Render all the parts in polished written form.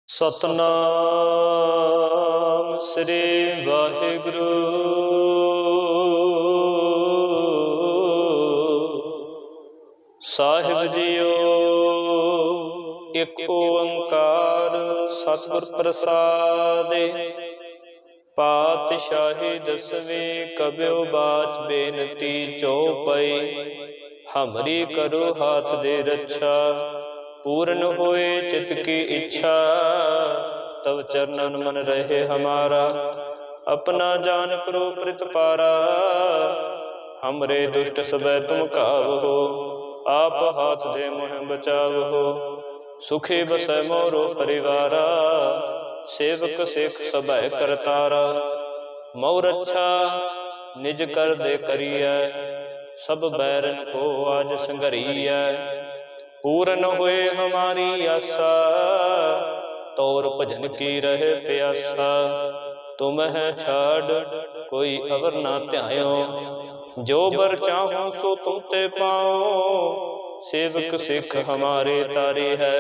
सतनाम श्री वाहिगुरु। साहिब जीओ एक ओंकार सतगुर प्रसादे। पातशाही दसवीं कब्यो बाच बेनती चौपाई। हमरी करो हाथ दे रक्षा, पूर्ण होए चित की इच्छा। तब चरणन मन रहे हमारा, अपना जान करो प्रतिपारा। हमरे दुष्ट सबे तुम कावहो, आप हाथ दे मोह बचावहो। सुखी बसै मोरो परिवारा, सेवक सिख सबे करतारा। मोर अच्छा निज कर दे करिय, सब बैरन को आज संघरिय। पूर्ण हुए हमारी आशा, तौर भजन की रहे प्यासा। तुम है छाड़ कोई अवर ना ध्यायो, जो बर चाहो सो तुम ते पाओ। सेवक सिख हमारे तारी है,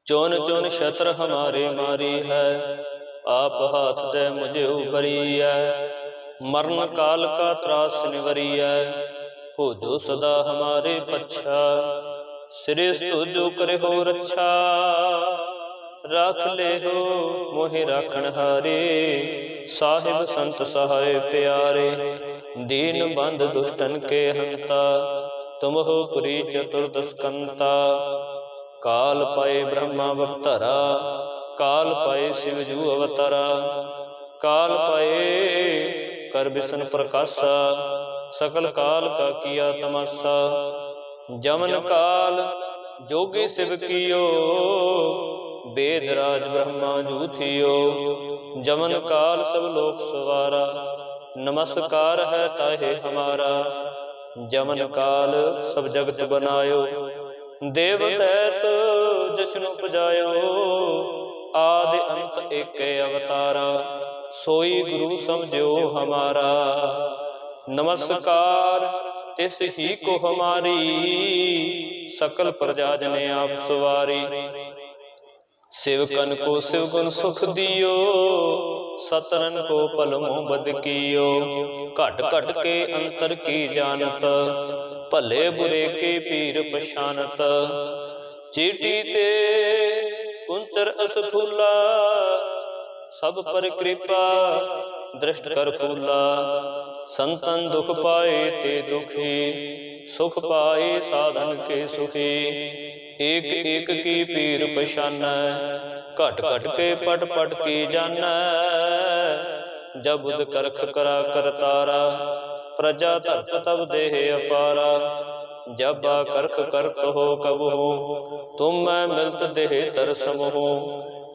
चोन चोन शत्र हमारे मारी है। आप हाथ दे मुझे उबरी है, मरण काल का त्रास निवरी है। हो जो सदा हमारे पच्छा, श्रेष्ठ जो करे हो रक्षा। राख ले हो मोहि राखण हारे, साहिब संत सहाय प्यारे। दीन बंद दुष्टन के हंता, तुम हो पुरी चतुर्दश कंता। काल पाए ब्रह्मा अवतारा, काल पाए शिवजू अवतारा। काल पाए कर विष्णु प्रकाशा, सकल काल का किया तमाशा। जमन काल जोगी शिव कियो, वेद राज ब्रह्मा जूथियो। जमन काल सब लोक सवारा, नमस्कार है ताहे हमारा। जमन काल सब जगत बनायो, देव दैत जश्न उपजायो। आदि अंत एक अवतारा, सोई गुरु समझो हमारा। नमस्कार तिस ही को हमारी, सकल प्रजा जने आप सवारी। शिवकन को शिव गुण सुख दियो, सतरन को पल मोह बद कियो। घट घट के अंतर की जानत, भले बुरे के पीर पछानत। चीटी ते कुंचर असफूला, सब पर कृपा दृष्ट कर फूला। संतन दुख पाए ते दुखी, सुख पाए साधन के सुखी। एक एक की पीर पछानै, घट घट के पट पट की जानै। जब बुध करख करा करतारा, प्रजा धरत तब देह अपारा। जब करख करत हो कब हो, तुम मैं मिलत देह तर सम हो।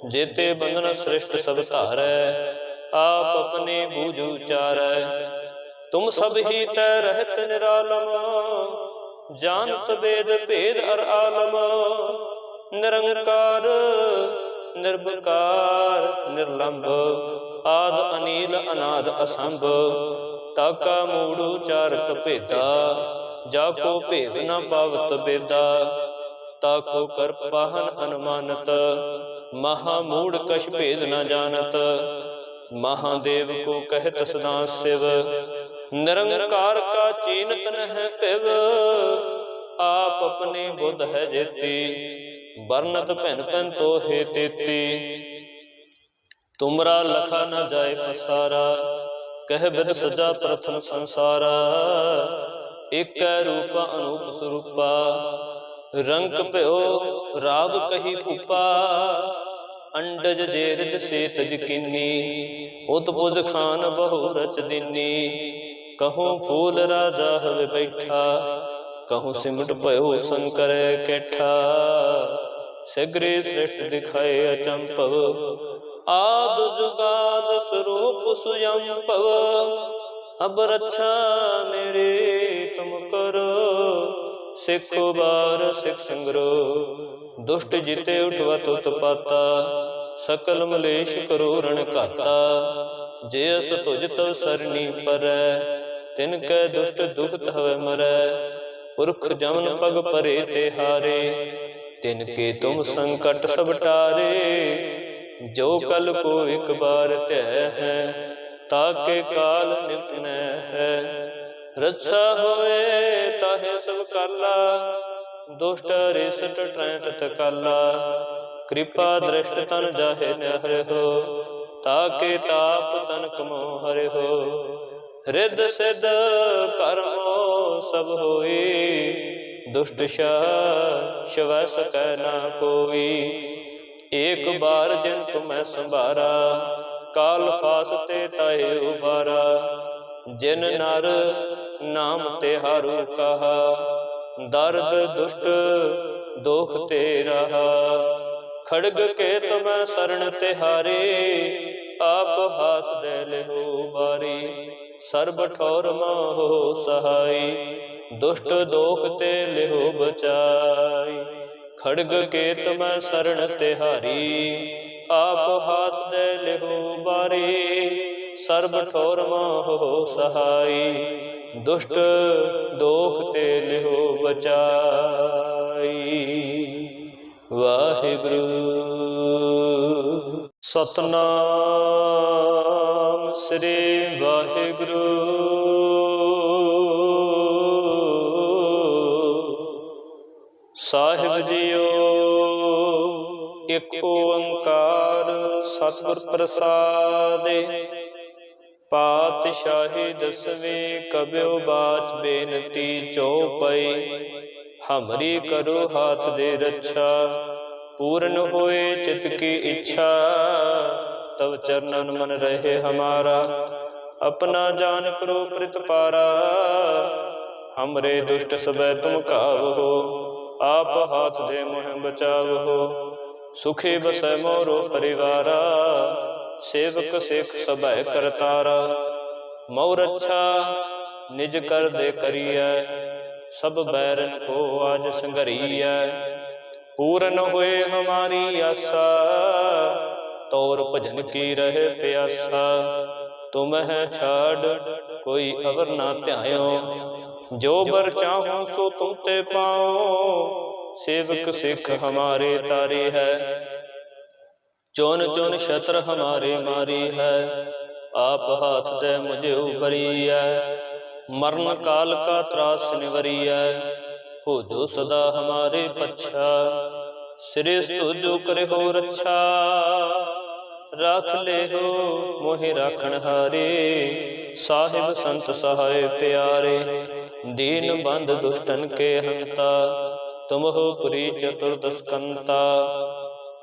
जेते बंधन श्रेष्ठ सब धारै, आप अपने बूझ उचारै। तुम सब ही तै रहत निरालम, जानत वेद भेद अर आलम। निरंकार निर्विकार निर्लंब, आद अनील अनाद असंभ। ताका मूढ़ उचारत भेदा, जाको भेद न पावत बेदा। ताको कर पाहन अनुमानत, महामूढ़ कछ भेद न जानत। महादेव को कहत सदा शिव, निरंकार का चीनत न है पिव। आप अपने बुध है जेती, बरनत भिन भिन तो हे तेती। तुमरा लखा न जाए पसारा, कह बिद सजा प्रथम संसारा। एक रूपा अनूप स्वरूपा, रंग भयो राव कही भूपा। अंडज जेरज से तज किन्नी, उत्पुज खान बहु रच दिन्नी। कहूँ फूल राजा हवे बैठा, कहूँ सिमट भयो शंकर कैठा। सगरे श्रेष्ठ दिखाए अचंपव, आद जुगाद स्वरूप सुयंपव। अब रक्षा मेरे तुम करो, सिखो बार सिख संग्रो। दुष्ट जीते उठवत उत्पाता, सकल मलेश करो रण घाता। जेस तुझ तव सरनी परै, तिनकै दुष्ट दुखत हवै मरै। पुरख जमन पग परे ते हारे, तिनके तुम संकट सब टारे, जो कल को एक बार तय है, ताके काल निपट है। रक्षा होए ताहे सब काला, दुष्ट रिसट ट्रैत तकाला। कृपा दृष्ट तन जाहे न्यारे हो, ताके ताप तन कमो हरे हो। रिद सिद्ध कर्मो सब होई, दुष्ट शिव सकै ना कोई। एक बार जिन तुम्हें संभारा, काल फासते ताहे उबारा। जिन नर नाम तिहारू कहा, दर्द दुष्ट दोख ते रहा। खड़ग के तुम्हें शरण तिहारे, आप हाथ दे लेहो बारी। सर्ब ठौर मोहो सहाय, दुष्ट दोख ते लेहो बचाई। खड़ग के तुम्हें शरण तिहारी, आप हाथ दे लेहो बारी। सर्ब ठौर मोहो सहाय, दुष्ट दोख ते लेहो बचाई। वाहिगुरु। सतनाम श्री वाहिगुरु। साहिब जीओ एक ओंकार सतगुर प्रसादे। पातशाही दसवीं कब्यो बाच बेनती चौपई। हमरी करो हाथ दे रक्षा, पूर्ण होए चित की इच्छा। तब चरणन मन रहे हमारा, अपना जान करो प्रतिपारा। हमरे दुष्ट सबे तुम कावहो, आप हाथ दे मोह बचावहो। सुखी बसै मोरो परिवारा, सेवक सिख सबै करतारा। मौ रक्षा निज कर दे करियै, सब बैरन को आज संघरियै। पूरन हुए हमारी आशा, तौर भजन की रहे प्यासा। तुम्हें छाड़ कोई अवर ना ध्यायो, जो बर चाहूं सो तुम ते पाओ। सेवक सिख हमारे तारे है, चौन चौन शत्र हमारे मारी है। आप हाथ दे मुझे उबरी है, मरण काल का त्रास निवरी है। हो जो सदा हमारे पच्छा, श्रेष्ठ जो करे हो रक्षा। राख ले हो मोहि राखण हारे, साहिब संत सहाय प्यारे। दीन बंद दुष्टन के हंता, तुम हो पुरी चतुर्दश कंता।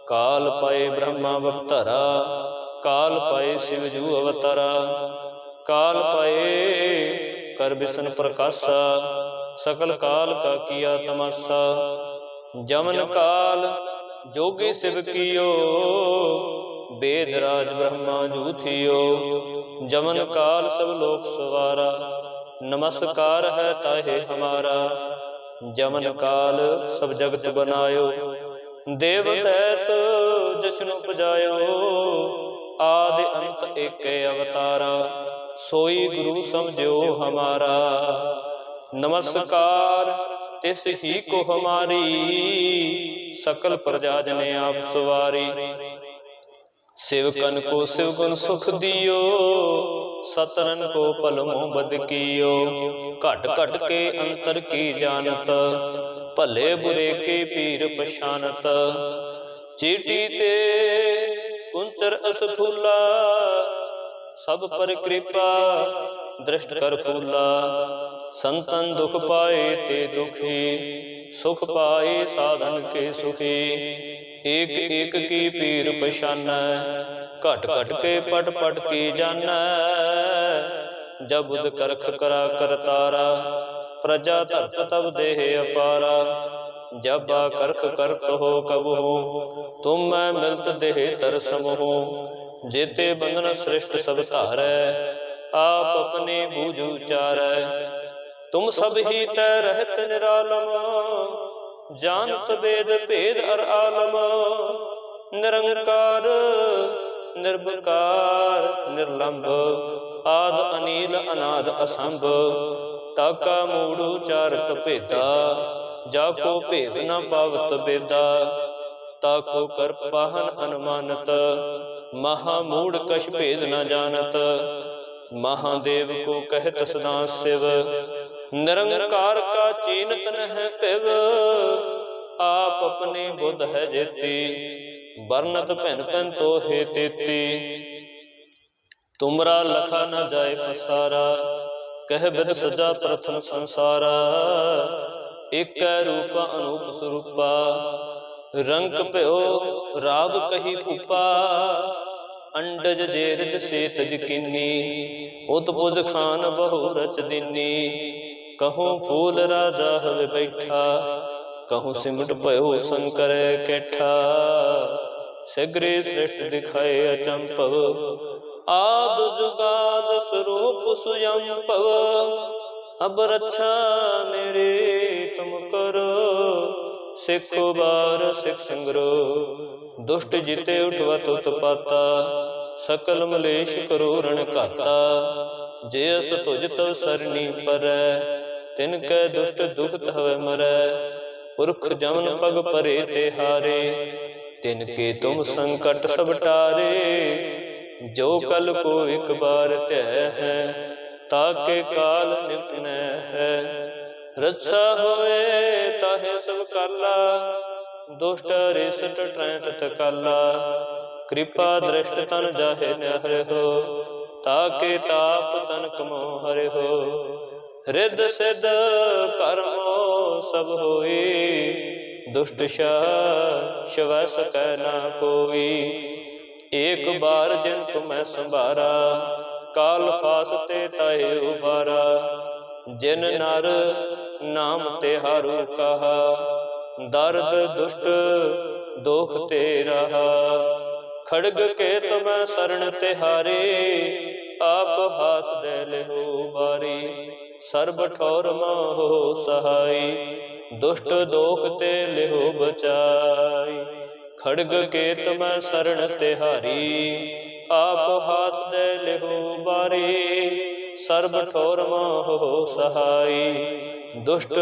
काल पाए ब्रह्मा अवतारा, काल पाए शिव जू अवतारा। काल पाए कर विष्णु प्रकाशा, सकल काल का किया तमाशा। जमन काल जोगी शिव कियो, वेद राज ब्रह्मा जू थियो। जमन काल सब लोक सवारा, नमस्कार है ताहे हमारा। जमन काल सब जगत बनायो, देव दैत जश्न उपजायो। आदि अंत एक अवतारा, सोई गुरु समझो हमारा। नमस्कार तिस ही को हमारी, सकल प्रजा जने आप सवारी। शिवकन को शिव गुण सुख दियो, सतरन को पलमो बद कियो। घट घट के अंतर की जानत, भले बुरे के पीर पछानत। चीटी ते कुंचर असफूला, सब पर कृपा दृष्ट कर फूला। संतन दुख पाए ते दुखी, सुख पाए साधन के सुखी। एक एक की पीर पछानै, घट घट के पट पट की जानै। जब बुध करख करा करतारा, प्रजा धरत तब देह अपारा। जब करख करत हो कब हो, तुम मैं मिलत देह तर सम हो। जेते बंधन श्रेष्ठ सब धारै, आप अपने बूझ उचारै। तुम सब ही तै रहत निरालम, जानत वेद भेद अर आलम। निरंकार निर्विकार निर्लंब, आद अनील अनाद असंभ। ताका मूड़ उचारत भेदा, जाको भेद न पावत बेदा, ताको कर पाहन अनुमानत, महामूढ़ कछ भेद न जानत। महादेव को कहत सदा शिव, निरंकार का चीनत न है पिव। आप अपने बुध है जेती, बरनत भिन भिन तो हे तेती। तुमरा लखा न जाए पसारा, कह बिद सजा प्रथम संसारा। एक रूप अनूप स्वरूपा, रंग प्यो राव कही भूपा। अंडज जेरज सेतज किन्नी, उतपुज खान बहु रच दिन्नी। कहूँ फूल राजा हवे बैठा, कहूँ सिमट पयो शंकर कैठा। सगरे सृष्ट दिखाए अचंपव, आद जुगाद स्वरूप सुयंपव। अब रक्षा मेरे तुम करो, सिखो बार सिख संग्रो। दुष्ट जिते उठवत उत्पाता, सकल मलेश करो रण घाता। जेस तुझ तव सरनी परै, तिनकै दुष्ट दुखत हवै मरै। पुरख जमन पग परे ते हारे, तिनके तुम संकट सब टारे। जो कल को एक बार तय है, ताके काल निपट न है। रक्षा होए ताहे सब काला, दुष्ट रिष्ट ट्रैत तकाला। कृपा दृष्ट तन जाहे न्याहरे हो, ताके ताप तन कमो हरे हो। रिद सिद्ध कर्मो सब होई, दुष्ट शवै सकै ना कोई। एक बार जिन तुम्हें संभारा, काल फासते ताहे उबारा। जिन नर नाम तिहारू कहा, दर्द दुष्ट दोख ते रहा। खड़ग के तुम्हें शरण तिहारे, आप हाथ दे लेहो बारी। सर्ब ठौर मोहो सहाई, दुष्ट दोख ते लेहो बचाई। खड़ग के तुम्हें शरण तिहारी, आप हाथ दे लेहो बारी। सर्ब ठौर मोहो सहाई, दुष्ट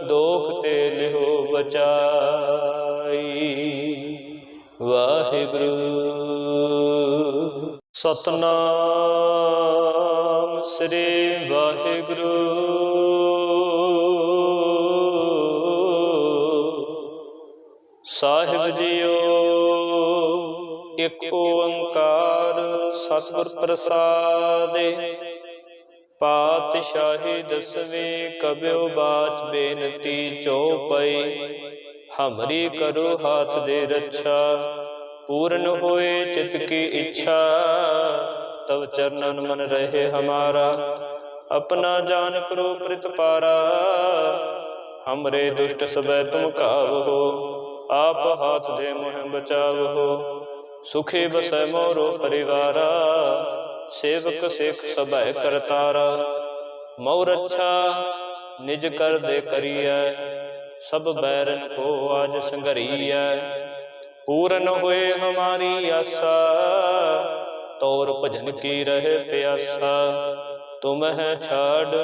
दोख ते लेहो बचाई। वाहिगुरु सतनाम श्री वाहिगुरु। साहिब जियो एक ओंकार सतगुर प्रसादे। पातशाही दसवीं कब्यो बाच बेनती चौपई। हमरी करो हाथ दे रक्षा, पूर्ण होए चित की इच्छा। तब चरणन मन रहे हमारा, अपना जान करो प्रतिपारा। हमरे दुष्ट सबे तुम कावहो, आप हाथ दे मोह बचावहो। सुखी बसै मोरो परिवारा, सेवक सिख सबे करतारा। मौ रक्षा निज कर दे करिय, सब बैरन को आज संघरिय। पूरन हुए हमारी आशा, तौर भजन की रहे प्यासा। तुम है छाड़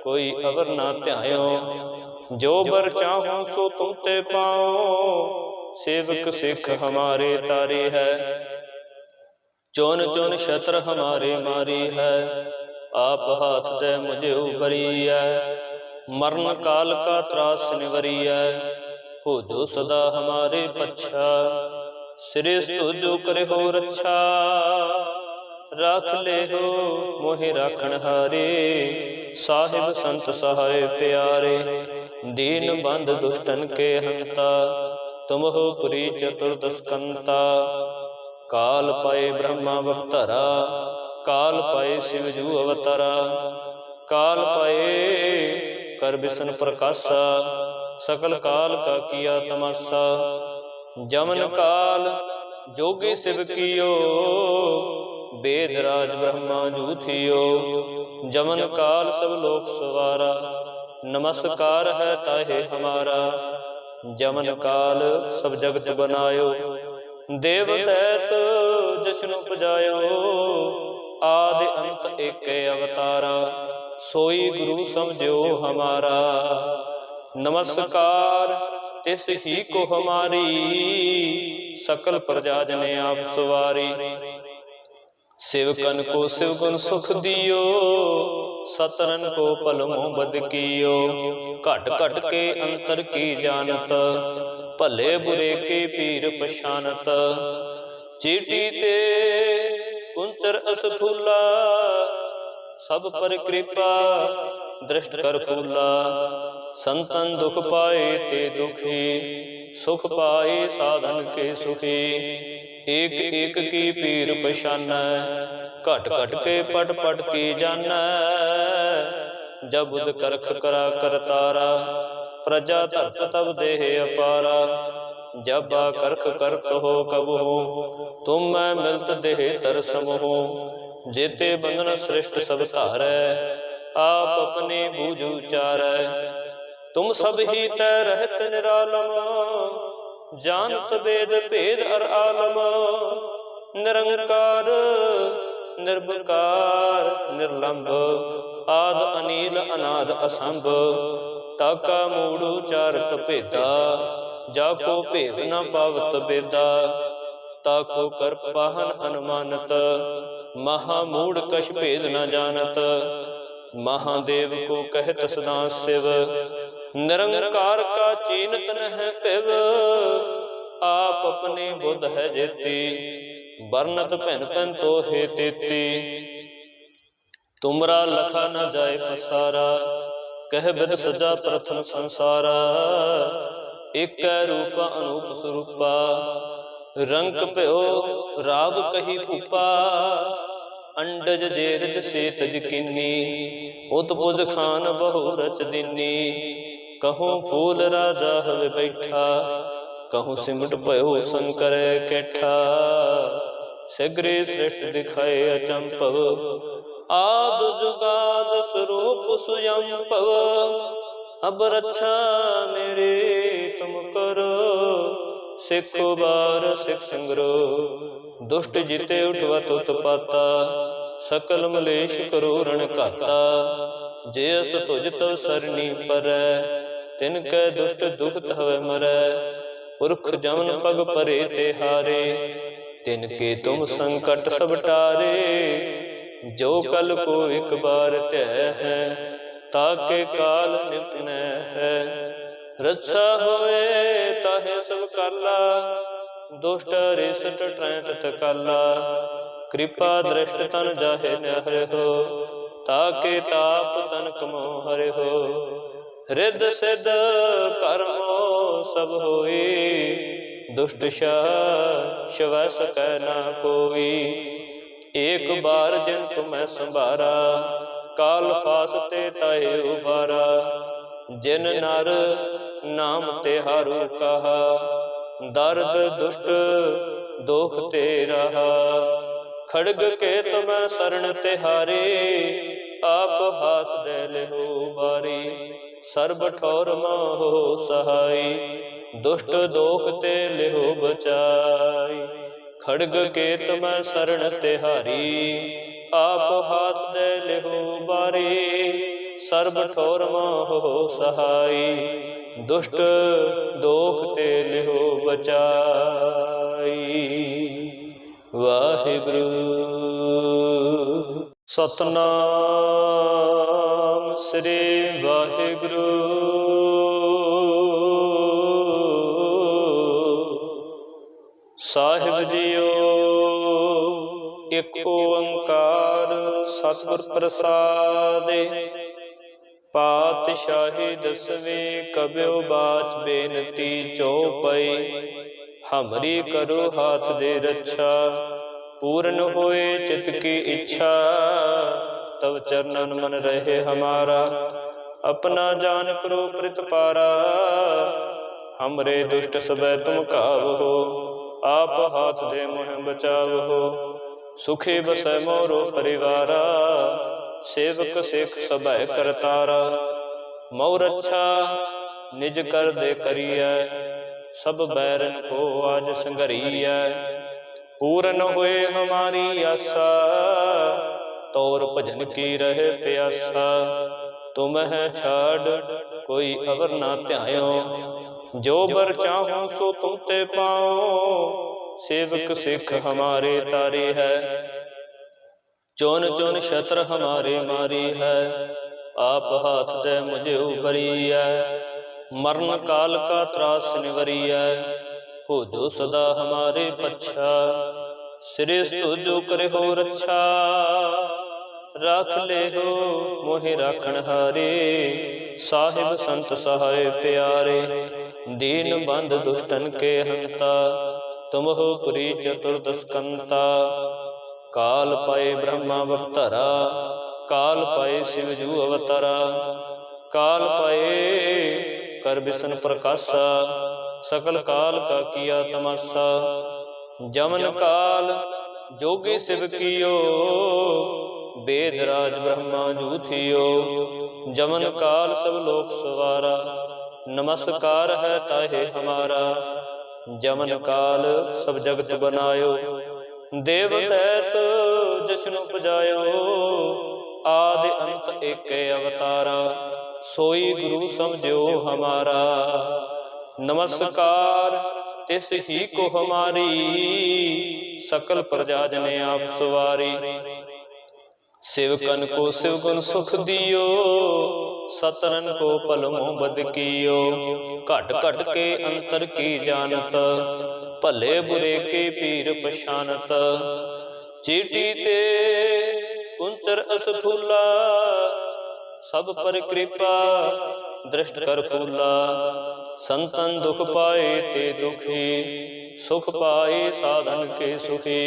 कोई अवर ना ध्यायो, जो बर चाहूं सो तुम ते पाओ। सेवक सिख हमारे तारी है, चौन चौन शत्र हमारे मारी है। आप हाथ दे मुझे उबरी है, मरण काल का त्रास निवरिय। हो जो सदा हमारे पच्छा, श्रेष्ठ जो करे हो रक्षा। राख ले हो मोहि राखण हारे, साहिब संत सहाय प्यारे। दीन बंध दुष्टन के हंता, तुम हो पुरी चतुर्दश कंता। काल पाए ब्रह्मा अवतारा, काल पाए शिवजू अवतारा। काल पाए कर विष्णु प्रकाशा, सकल काल का किया तमाशा। जमन काल जोगी शिव कियो, वेद राज ब्रह्मा जूथियो। जमन काल सब लोक सवारा, नमस्कार है ताहे हमारा। जमन काल सब जगत बनायो, देव दैत जश्न उपजायो। आदि अंत एक अवतारा, सोई गुरु समझो हमारा। नमस्कार तिस ही को हमारी, सकल प्रजा जने आप सवारी। शिवकन को शिवगुण सुख दियो, सतरन को पलमों बद कियो। घट घट के अंतर की जानत, भले बुरे के पीर पछानत। चीटी ते कुंचर असथूला, सब पर कृपा दृष्ट कर फूला। संतन दुख पाए ते दुखी, सुख पाए साधन के सुखी। एक एक की पीर पछानै, घट घट के पट पट की जानै। जब बुध करख करा करतारा, प्रजा धरत तब देह अपारा। जब बा करख करत हो कबहू, तुम मैं मिलत देह तर समूह। जेते बंधन श्रेष्ठ सब धारै, आप अपने बूझ उचारै। तुम सब ही तै रहत निरालम, जानत वेद भेद अर आलम। निरंकार निर्विकार निर्लंब, आद अनील अनाद असंभ। ताका मूढ़ उचारत भेदा, जाको भेद न पावत बेदा। ताको कर पाहन अनुमानत, महामूढ़ कछ भेद न जानत। महादेव को कहत सदा शिव, निरंकार का चीनत नह पिव। आप अपने बुध है जेती, बरनत पैन पैन तो हे तेती। तुमरा लखा न जाए पसारा, कह बिद सजा प्रथम संसारा। एक रूप अनूप स्वरूपा, रंग प्यो राव कही भूपा। अंडज जेरज से तज किन्नी, उत्पुज खान बहु रच दिन्नी। कहूँ फूल राजा हवे बैठा, कहूँ सिमट पयो शंकर कैठा। सगरे श्रेष्ठ दिखाए अचंपव, आद जुगाद स्वरूप सुयंपव। अब रक्षा मेरे तुम करो, सिखो बार सिख संग्रो। दुष्ट जिते उठवत उत्पाता, सकल मलेश करो रण घाता। जे अस तुझ तव सरनी परै, तिनकै दुष्ट दुखत हवै मरै। पुरख जमन पग परे ते हारे, तिनके तुम संकट सब टारे। जो कल को एक बार त्यह है, ताके काल निपट न है। रक्षा होए ताहे सब काला, दुष्ट रिसट ट्रैत तकाला। कृपा दृष्ट तन जाहे न हरे हो, ताके ताप तन कमो हरे हो। रिद सिद्ध कर्मो सब होई, दुष्ट शव सकै न कोई। एक बार जिन तुम्हें संभारा, काल फासते ताहे उबारा। जिन नर नाम तेहारू कहा, दर्द दुष्ट दोख ते रहा। खड़ग के तुम्हें शरण तिहारे, आप हाथ दे लेहो बारी। सर्ब ठौर माहो सहाय, दुष्ट दोख ते लेहो बचाई। खड़ग के तुम्हें शरण तिहारी, आप हाथ दे लेहो बारी। सर्ब ठौर माहो सहाय, दुष्ट दोख ते लेहो बचाई। वाहिगुरु सतनाम श्री वाहिगुरु। साहिब जियो एक ओंकार सतगुर प्रसादे। पातशाही दसवें कब्यो बाच बेनती चौपई। हमरी करो हाथ दे रक्षा, पूर्ण होए चित की इच्छा। तब चरणन मन रहे हमारा, अपना जान करो प्रतिपारा। हमरे दुष्ट सबे तुम कावहो, आप हाथ दे मोह बचावहो। सुखी बसै मोरो परिवारा, सेवक सिख सबे करतारा। मऊ रक्षा निज कर दे करिय, सब बैरन को आज संगरिय। पूर्ण हुए हमारी आशा, तौर भजन की रहे प्यासा। तुम्हें छाड़ कोई अवर ना ध्यायो। जो बर चाहो सो तुम ते पाओ, सेवक सिख हमारे तारी है। चोन चोन शत्र हमारे मारी है, आप हाथ दे मुझे उबरी है। मरण काल का त्रास निवरी है, हो जो सदा हमारे पच्छा। श्रेष्ठ जो करे हो रक्षा, राख ले हो मोहि राखण हारे। साहिब संत सहाय प्यारे, दीन बंद दुष्टन के हंता। तुम हो पुरी चतुर्दश कंता, काल पाए ब्रह्मा अवतारा। काल पाए शिव जू अवतारा, काल पाए कर विष्णु प्रकाशा। सकल काल का किया तमाशा, जमन काल जोगी शिव कियो। वेद राज ब्रह्मा जू थियो, जमन काल सब लोक सवारा। नमस्कार है ताहे हमारा, जमन काल सब जगत बनायो। देव दैत जश्न उपजायो, आदि अंत एक अवतारा। सोई गुरु समझो हमारा, नमस्कार तिस ही को हमारी। सकल प्रजा जने आप सवारी, सेवकन को शिव गुण सुख दियो। सतरन को पल मोह बद कियो, घट घट के अंतर की जानत। भले बुरे के पीर पछानत, चीटी ते कुंचर असफूला। सब पर कृपा दृष्ट कर फूला, संतन दुख पाए ते दुखी। सुख पाए साधन के सुखी,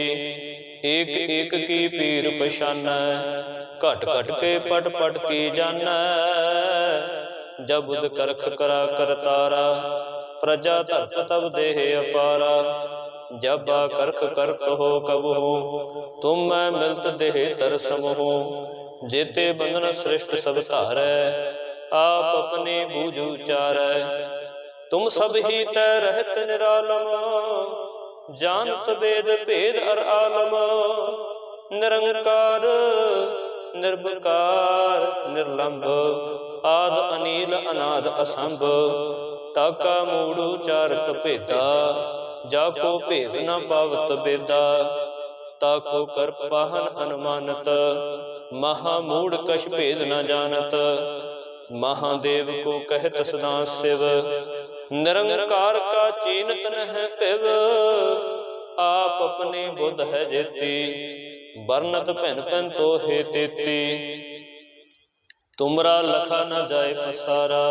एक एक की पीर पछानै। घट घट के पट पट की जानै, जब बुध करख करा करतारा। प्रजा धरत तब देह अपारा, जब करख करत हो कब हो। तुम मैं मिलत देह तर सम हो, जेते बंधन श्रेष्ठ सब धारै। आप अपने बूझ उचारै, तुम सब ही तै रहत निरालम। जानत वेद भेद अर आलम, निरंकार निर्विकार निर्लंब। आद अनील अनाद असंभ, ताका मूढ़ उचारत भेदा। जाको भेद न पावत बेदा, ताको कर पाहन अनुमानत। महामूढ़ कछ भेद न जानत, महादेव को कहत सदा शिव। निरंकार का चीनत नह पिव, आप अपने बुध है जेती। बरनत भिन भिन तो हे तेती, तुमरा लखा न जाए पसारा।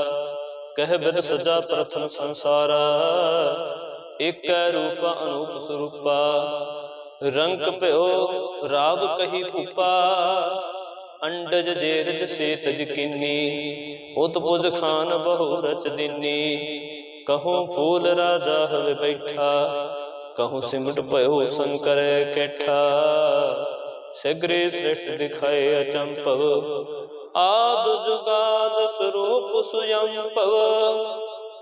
कह बिद सजा प्रथम संसारा, एक रूपा अनूप स्वरूपा। रंक प्यो राव कही भूपा, अंडज जेरज से तज किन्नी। उत्पुज खान बहु रच दिनी, कहूँ फूल राजा हवे बैठा। कहूँ सिमट भयो शंकर कैठा, सगरे सृष्ट दिखाए अचंपव। आद जुगाद स्वरूप सुयंपव,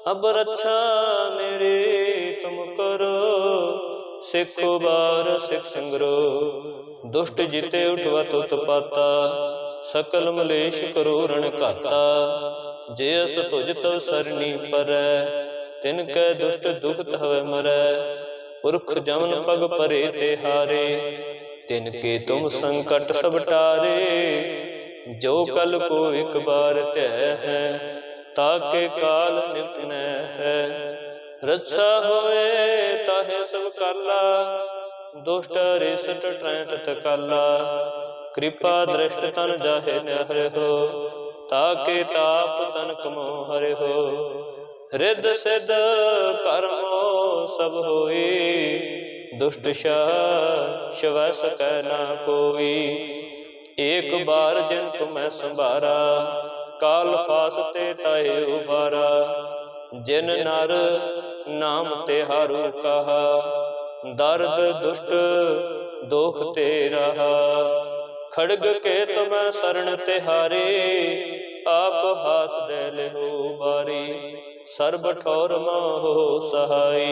अब रक्षा मेरे तुम करो। सिखो बार सिख संग्रो, दुष्ट जीते उठवत उत्पाता। सकल मलेश करो रण घाता, जेस तुझ तव सरनी परै। तिनकै दुष्ट दुखत हवै मरै, पुरख जमन पग परे ते हारे। तिनके तुम संकट सब टारे, जो कल को एक बार तय है। ताके काल निपट है, रक्षा होए ताहे सब काला। दुष्ट रिसट ट्रैत काला, कृपा दृष्ट तन जाहे नहरे हो। ताके ताप तन कमो हरे हो, रिद सिद्ध कर्मो सब होई। दुष्ट शिव सकै ना कोई, एक बार जिन तुम्हें संभारा। काल फासते ताहे उबारा, जिन नर नाम तेहारू कहा। दर्द दुष्ट दोख ते रहा, खड़ग के तुम्हें शरण तिहारे। आप हाथ दे लेहो बारी, सर्ब ठौर मोहो सहाय।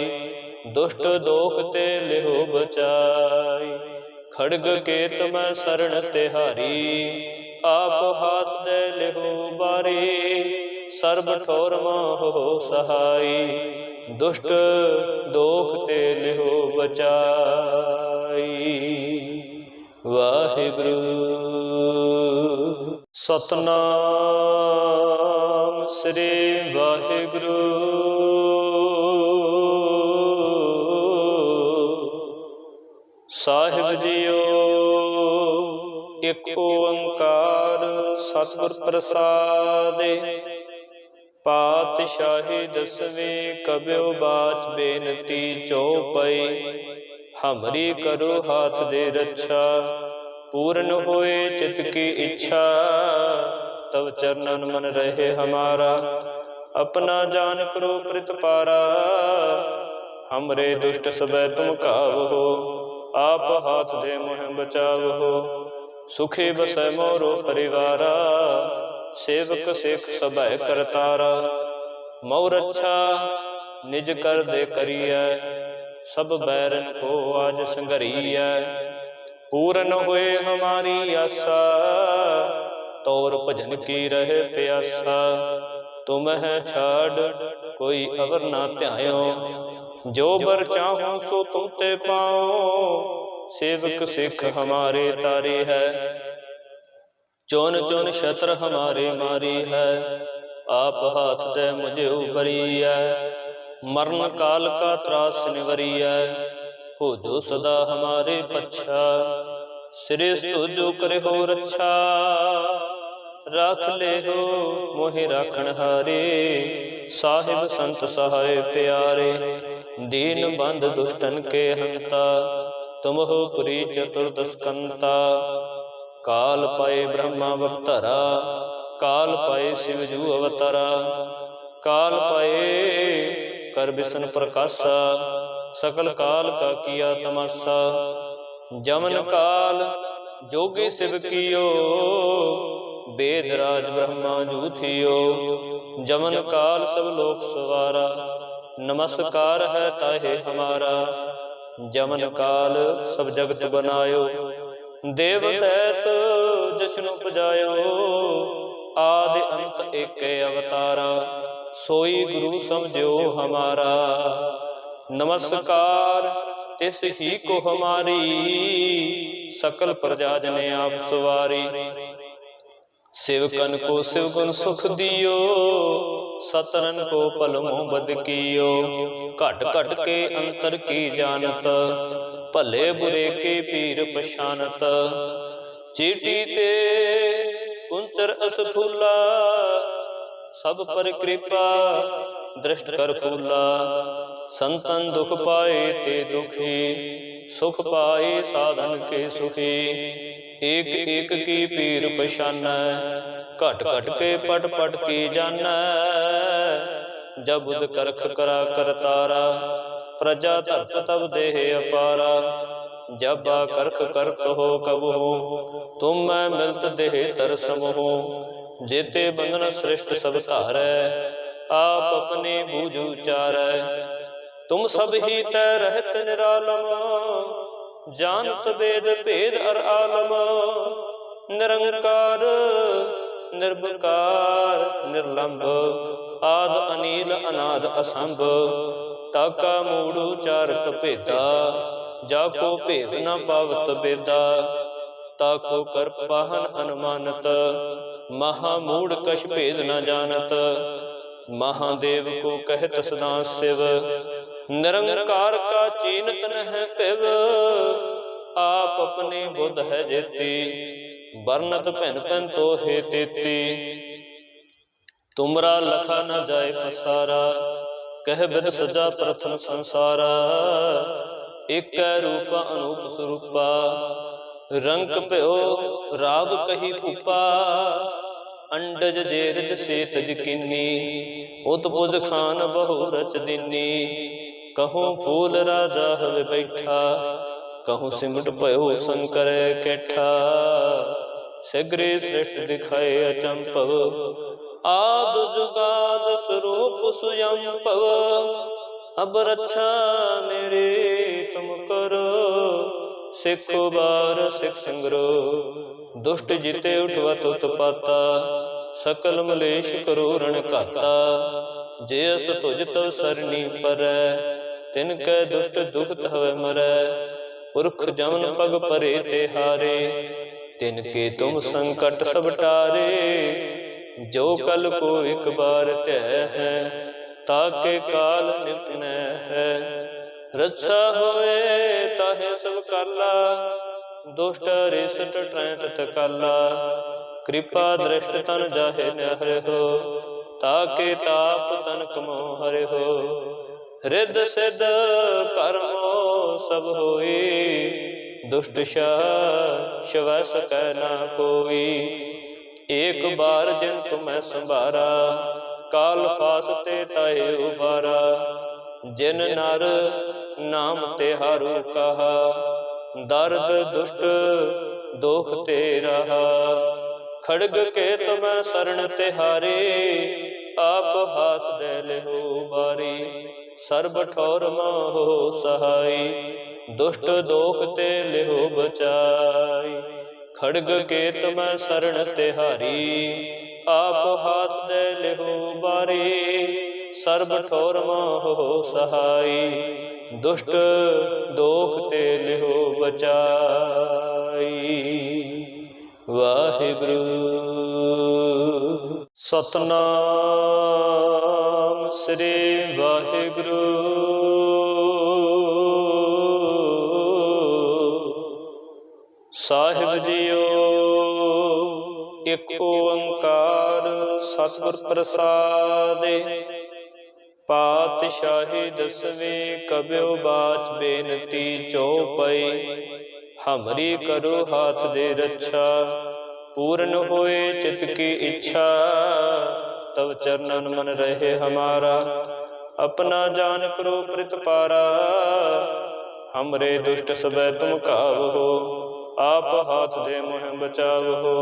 दुष्ट दोख ते लेहो बचाई, खड़ग के तुम्हें शरण तिहारी। आप हाथ दे लिहो बारी, सर्ब ठोर मोह सहाई, दुष्ट दोख ते लिहो बचाई। वाहिगुरु। सतनाम श्री वाहिगुरु। साहिब जीओ एक ओंकार सतगुर प्रसादे, पातशाही दसवीं कब्यो बाच बेनती चौपई, हमरी करो हाथ दे रक्षा, पूर्ण होए चित की इच्छा, तब चरणन मन रहे हमारा, अपना जान करो प्रतिपारा, हमरे दुष्ट सबे तुम कावहो, आप हाथ दे मोह बचावहो, सुखी बसै मोरो परिवारा, सेवक सिख सबै करतारा, मोर अच्छा निज कर दे करिए, सब बैरन को आज संघरिए, पूर्ण हुए हमारी आशा, तौर भजन की रहे प्यासा, तुम है छाड़ कोई अवर ना ध्यायो, जो बर चाहूं सो तुम ते पाओ, सेवक सिख हमारे तारे है, चौन चौन शत्र हमारे मारी है, आप हाथ दे मुझे उबरी है, मरण काल का त्रास निवरी है, हो जो सदा हमारे पच्छा, श्रेष्ठ जो करे हो रक्षा, राख ले हो मोहि राखण हारे, साहिब संत सहाय प्यारे, दीन बंद दुष्टन के हंता, तुम हो पुरी चतुर्दश कंता, काल पाए ब्रह्मा अवतारा, काल पाए शिवजू अवतारा, काल पाए कर विष्णु प्रकाशा, सकल काल का किया तमाशा, जमन काल जोगी शिव कियो, वेद राज ब्रह्मा जूथियो, जमन काल सब लोक सवारा, नमस्कार है ताहे हमारा, जमन काल सब जगत बनायो, देव दैत जश्न उपजायो, आदि अंत एक अवतारा, सोई गुरु समझो हमारा, नमस्कार तिस ही को हमारी, सकल प्रजा जने आप सवारी, सेवकन को शिव गुण सुख दियो, सतरन को पलमो बद कियो, घट घट के अंतर की जानत, भले बुरे के पीर पछानत, चीटी ते कुंचर असफूला, सब पर कृपा दृष्ट कर फूला, संतन दुख पाए ते दुखी, सुख पाए साधन के सुखी, एक एक की पीर पछाना, घट घट के पट पट की जाना, जब बुध करख करा करतारा, प्रजा धरत तब देह अपारा, जब करख करत हो कब हो, तुम मैं मिलत देह तरसम हो, जेते बंधन श्रेष्ठ सब धारै, आप अपने बूझ उचारै, तुम सब ही तय रहत निरालम, जानत वेद भेद अर आलम, निरंकार निर्विकार निर्लंब, आद अनील अनाद असंभ, ताका मूढ़ उचारत भेदा, जाको भेद न पावत बेदा, ताको कर पाहन अनुमानत, महामूढ़ कछ भेद न जानत, महादेव को कहत सदा शिव, निरंकार का चीनत न है पिव, आप अपने बुध है जेती, बरनत भिन भिन तो हे तेती, तुमरा लखा न जाए पसारा, कह बिद सजा प्रथम संसारा, एक रूप अनूप स्वरूपा, रंग प्यो राव कही भूपा, अंडज जेरज सेतज किन्नी, उतपुज खान बहु रच दिनी, कहूँ फूल राजा हवे बैठा, कहूँ सिमट पयो शंकर कैठा, सगरे श्रेष्ठ दिखाए अचंपव, आद जुगाद स्वरूप सिखो बार सिख संग्रो, दुष्ट जीते उठवत उत्पाता, सकल मलेश करो रण घाता। जे अस तुझ तव सरनी परै, तिनकै दुष्ट दुखत हवै मरै। पुरख जमन पग परे ते हारे, तिनके तुम संकट सब टारे। जो कल को एक बार तय है, ताके काल निपट न है। रक्षा होए ताहे सब काला, दुष्ट रिसट ट्रैट तकाला। कृपा दृष्ट तन जाहे न हरे हो, ताके ताप तन कमो हरे हो। रिद सिद्ध कर्मो सब होई, दुष्ट शवै सकै ना कोई। एक बार जिन तुम्हें संभारा, काल फास ते ताहे उबारा। जिन नर नाम तिहारू कहा, दर्द दुष्ट दोख ते रहा। खड़ग के तुम्हें शरण तिहारे, आप हाथ दे लेहो बारी। सर्ब ठौर मोह सहाय, दुष्ट दोख ते लेहो बचाई। खड़ग के तुम्हें शरण तिहारी, आप हाथ दे लेहो बारी। सर्ब ठौर मोह सहाय, दुष्ट दोख ते लेहो बचाई। वाहिगुरु। सतनाम श्री वाहिगुरु। साहिब जीओ एक ओंकार सतगुर प्रसादे। पातशाही दसवीं कब्यो बाच बेनती चौपाई। हमरी करो हाथ दे रक्षा, पूर्ण होए चित की इच्छा। तब चरणन मन रहे हमारा, अपना जान करो प्रतिपारा। हमरे दुष्ट सबे तुम कावहो, आप हाथ दे मोह बचावहो।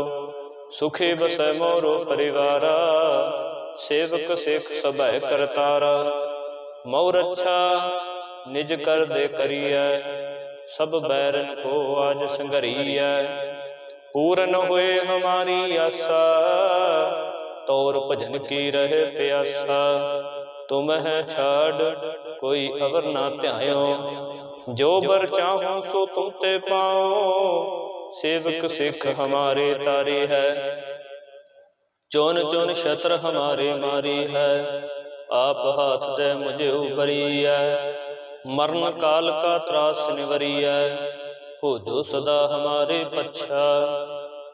सुखी बसै मोरो परिवारा, सेवक सिख सबै करतारा। मौ रक्षा निज कर दे करियै, सब बैरन को आज संघरियै। पूरन हुए हमारी आशा, तौर भजन की रहे प्यासा। तुम्हें छाड़ कोई अवर ना ध्यायो, जो बर चाहूं सो तुम ते पाओ। सेवक सिख हमारे तारी है, चोन चोन शत्र हमारे मारी है। आप हाथ दे मुझे उबरी है, मरण काल का त्रास निवरिया। हो जो सदा हमारे पच्छा,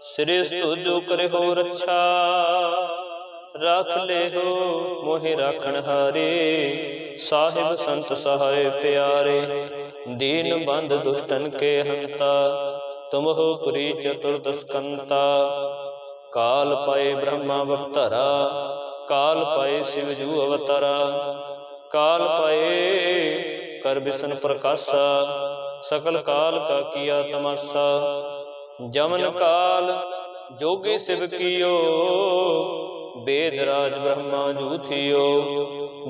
श्रेष्ठ जो करे हो रक्षा। राख ले हो मोहि राखण हारे, साहिब संत सहाय प्यारे। दीन बंध दुष्टन के हंता, तुम हो पुरी चतुर्दश कंता। काल पाए ब्रह्मा अवतारा, काल पाए शिवजू अवतारा। काल पाए कर बिसन प्रकाशा, सकल काल का किया तमाशा। जमन काल जोगी शिव कियो, वेद राज ब्रह्मा जूथियो।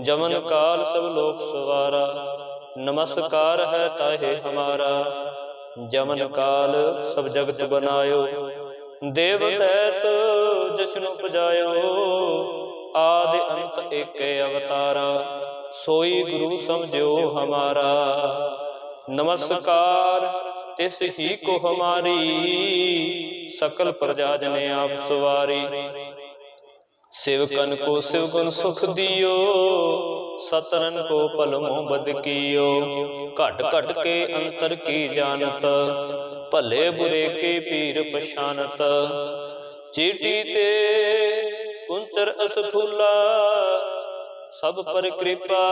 जमन काल सब लोक सवारा, नमस्कार है ताहे हमारा। जमन काल सब जगत बनायो, देव दैत जश्न उपजायो। आदि अंत एक अवतारा, सोई गुरु समझो हमारा। नमस्कार तिस ही को हमारी, सकल प्रजा जने आप सवारी। शिवकन को शिवगुण सुख दियो, सतरन को पलमों बद कियो। घट घट के अंतर की जानत, भले बुरे के पीर पछानत। चीटी ते कुंचर असथूला, सब पर कृपा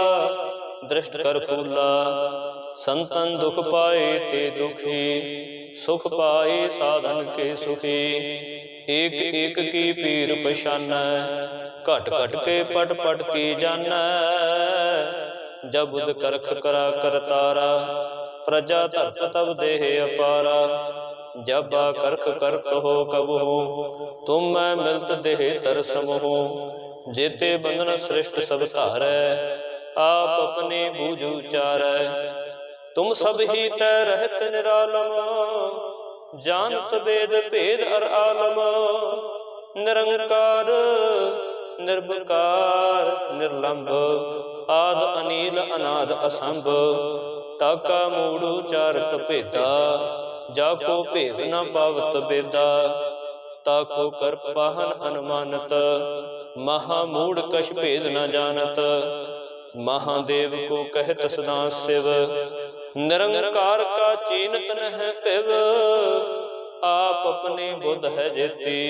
दृष्ट कर फूला। संतन दुख पाए ते दुखी, सुख पाए साधन के सुखी। एक एक की पीर पछानै, घट घट के पट पट की जानै। जब बुध करख करा करतारा, प्रजा धरत तब देह अपारा। जब करख करत हो कब हो, तुम मैं मिलत देह तर समूह। जेते बंधन श्रेष्ठ सब धारै, आप अपने बूझ उचारै। तुम सब ही तय रहत निरालम, जानत वेद भेद अर आलम। निरंकार निर्विकार निर्लंब, आद अनील अनाद असंभ। ताका मूढ़ उचारत भेदा, जाको भेद न पावत बेदा। ताको कर पाहन अनुमानत, महामूढ़ कछ भेद न जानत। महादेव को कहत सदा शिव, निरंकार का चीनत न पिव। आप अपने बुध है जेती,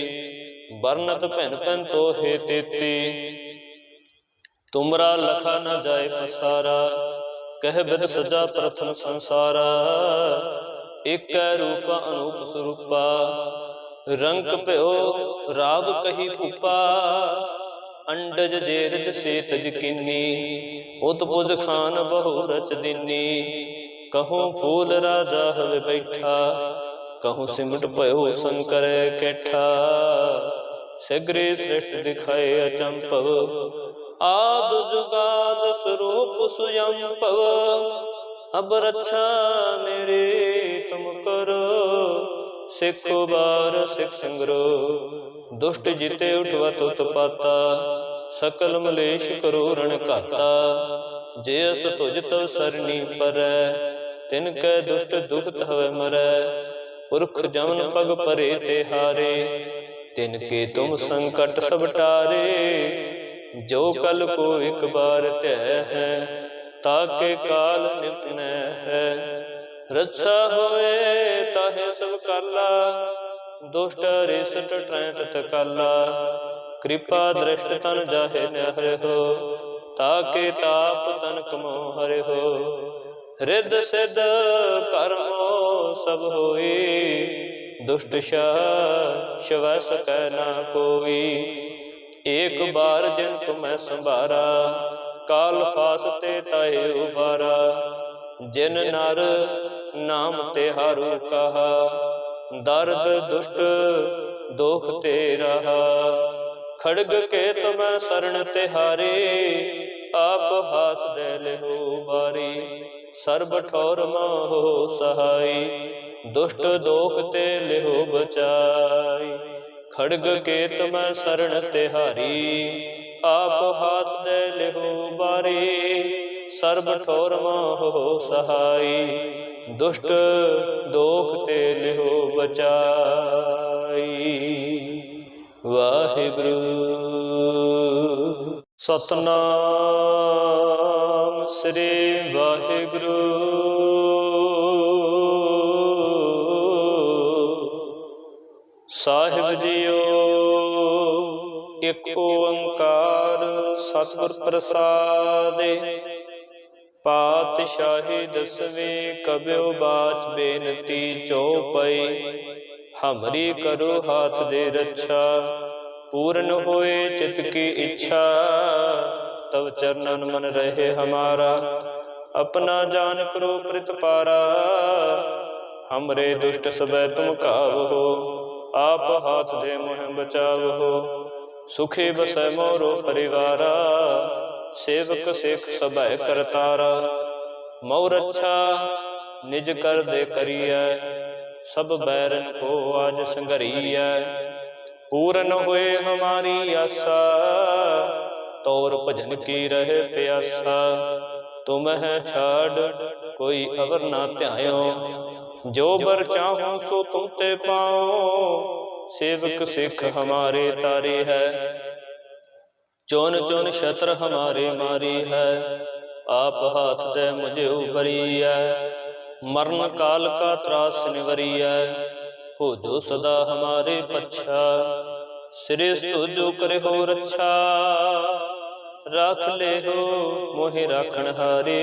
बरनत भिन भिन तो हे तेती। तुमरा लखा न जाए पसारा, कह बिद सजा प्रथम संसारा। एक रूप अनूप स्वरूपा, रंग प्यो राव कही भूपा। अंडज जेरज सेतज किन्नी, उत्पुज खान बहु रच दिन्नी। कहूँ फूल राजा हवे बैठा, कहूँ सिमट पयो शंकर कैठा। सगरे श्रेष्ठ दिखाए अचंपव, आद जुगाद स्वरूप सुयंपव। अब रक्षा मेरे तुम करो, सिखो बार सिख संग्रो। दुष्ट जिते उठवत उत्पाता, सकल मलेश करो रण घाता। जेस तुझ तव सरनी परै, तिनकै दुष्ट दुखत हवै मरै। पुरख जमन पग परे ते हारे, तिनके तुम संकट सब टारे। जो कल को एक बार त्यह है, ताके काल निपटनै है। रक्षा होए ताहे सब काला, दुष्ट रिसट ट्रैत तकाला। कृपा दृष्ट तन जाहे न हरे हो, ताके ताप तन कमो हरे हो। रिद सिद्ध कर्मो सब होई, दुष्ट शव सकै ना कोई। एक बार जिन तुम्हें संभारा, काल फासते ताहे उबारा। जिन नर नाम तेहारू कहा, दर्द दुष्ट दोख ते रहा। खड़ग के तुम्हें शरण तिहारे, आप हाथ दे लेहो बारी। सर्ब ठोर मोह सहाय, दुष्ट दोख ते लेहो बचाई। खड़ग के तुम्हें शरण तिहारी, आप हाथ दे लेहो बारी। सर्ब ठोर मोह सहाय, दुष्ट दोख ते लेहो बचाई। वाहिगुरु सतनाम श्री वाहिगुरु। साहिब जियो एक ओंकार सतगुर प्रसादे। पातशाही दसवीं कब्यो बाच बेनती चौपई। हमरी करो हाथ दे रक्षा, पूर्ण होए चित की इच्छा। तब चरणन मन रहे हमारा, अपना जान करो प्रतिपारा। हमरे दुष्ट सबे तुम कावहो, आप हाथ दे मोह बचावहो। सुखी बसै मोरो परिवारा, सेवक सिख सबे करतारा। मऊ रक्षा निज कर दे करिय, सब बैरन को आज संगरिय। पूर्ण हुए हमारी आशा, तौर भजन की रहे प्यासा। तुम्हें छाड़ कोई अवर ना ध्यायो, जो बर चाहूं सो तुम ते पाओ। सेवक सिख हमारे तारी है, चोन चोन शत्र हमारे मारी है। आप हाथ दे मुझे उबरी है, मरण काल का त्रास निवरी है। हो जो सदा हमारे पच्छा, श्रेष्ठ जो करे हो रक्षा। राख ले हो मोहि राखण हारे,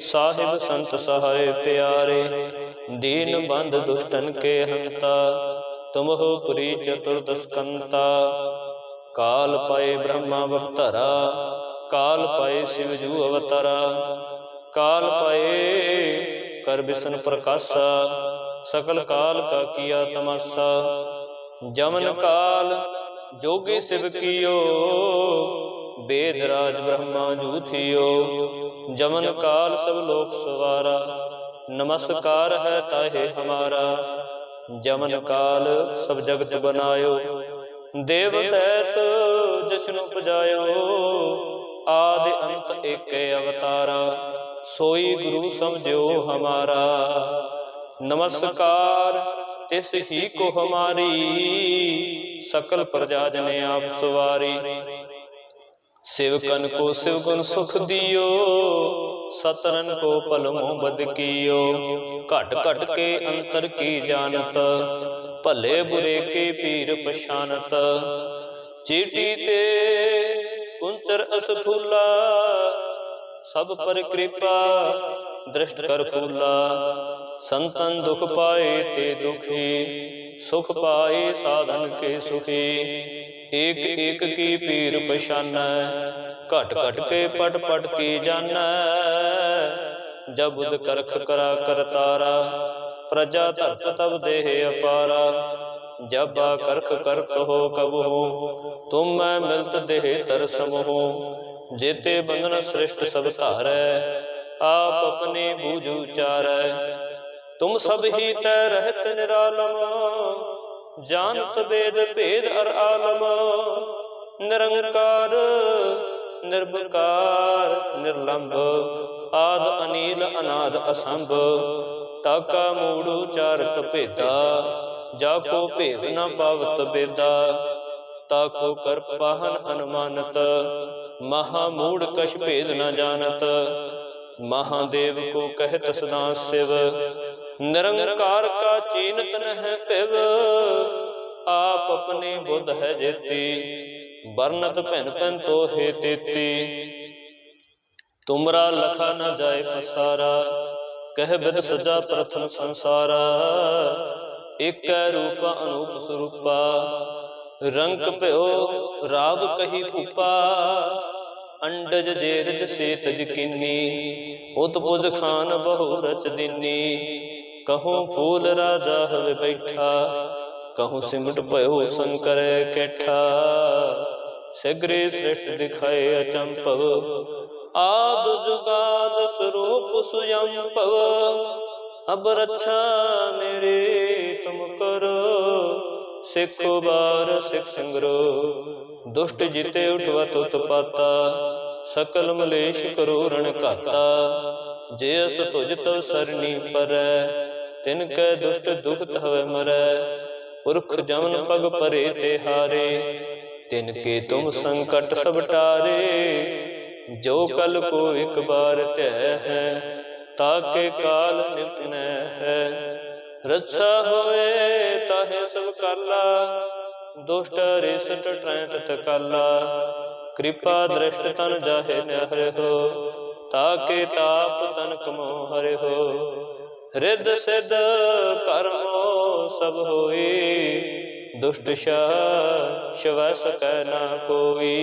साहिब संत सहाय प्यारे। दीन बंद दुष्टन के हंता, तुम हो पुरी चतुर्दश कंता। काल पाए ब्रह्मा अवतारा, काल पाए शिव जू अवतारा। काल पाए कर विष्णु प्रकाशा, सकल काल का किया तमाशा। जमन काल जोगी शिव कियो, वेद राज ब्रह्मा जू थियो। जमन काल सब लोक सवारा, नमस्कार है ताहे हमारा। जमन काल सब जगत बनायो, देव दैत जश्न उपजायो। आदि अंत एकै अवतारा, सोई गुरु समझो हमारा। नमस्कार तिस ही को हमारी, सकल प्रजा जने आप सवारी। सेवकन को शिव गुण सुख दियो, सतरन को पलमो बद कियो। घट घट के अंतर की जानत, भले बुरे के पीर पछानत। चीटी ते कुंचर असफूला, सब पर कृपा दृष्ट कर फूला। संतन दुख पाए ते दुखी, सुख पाए साधन के सुखी। एक एक की पीर पछानै, घट घट के पट पट की जानै। जब बुध करख करा करतारा, प्रजा धरत तब देह अपारा। जब करख करत हो कब हो, तुम मैं मिलत देह तर सम हो। जेते बंधन श्रेष्ठ सब धारै, आप अपने बूझ उचारै। तुम सब ही तै रहत निरालम, जानत वेद भेद अर आलम। निरंकार निर्विकार निर्लंब, आद अनील अनाद असंभ। ताका मूढ़ उचारत भेदा, जाको भेद न पावत बेदा। ताको कर पाहन अनुमानत, महामूढ़ कछ भेद न जानत। महादेव को कहत सदा शिव, निरंकार का चीनत न है पिव। आप अपने बुध है जेती, बरनत भिन भिन तो हे तेती। तुमरा लखा न जाए पसारा, कह बिद सजा प्रथम संसारा। एक रूपा अनूप स्वरूपा, रंग प्यो राव कही भूपा। अंडज जेरज से तज किन्नी, उत्पुज खान बहु रच दिन्नी। कहूँ फूल राजा हवे बैठा, कहूँ सिमट भयो शंकर कैठा। सगरे सृष्ट दिखाए अचंपव, आद जुगाद स्वरूप सुयंपव। अब रक्षा मेरे तुम करो, सिखो बार सिख संग्रो। दुष्ट जिते उठवत उत्पाता, सकल मलेश करो रण घाता। जेस तुझ तव सरनी परै, तिनकै दुष्ट दुखत हवै मरै। पुरख जमन पग परे ते हारे, तिनके तुम संकट सब टारे। जो कल को एक बार तय है, ताके काल नित न है। रक्षा होए ताहे सब काला, दुष्ट रिसट ट्रैत काला। कृपा दृष्ट तन जाहे न हो, ताके ताप तन कमो हरे हो। रिद सिद्ध कर्मो सब होई, दुष्ट शिव सकै ना कोई।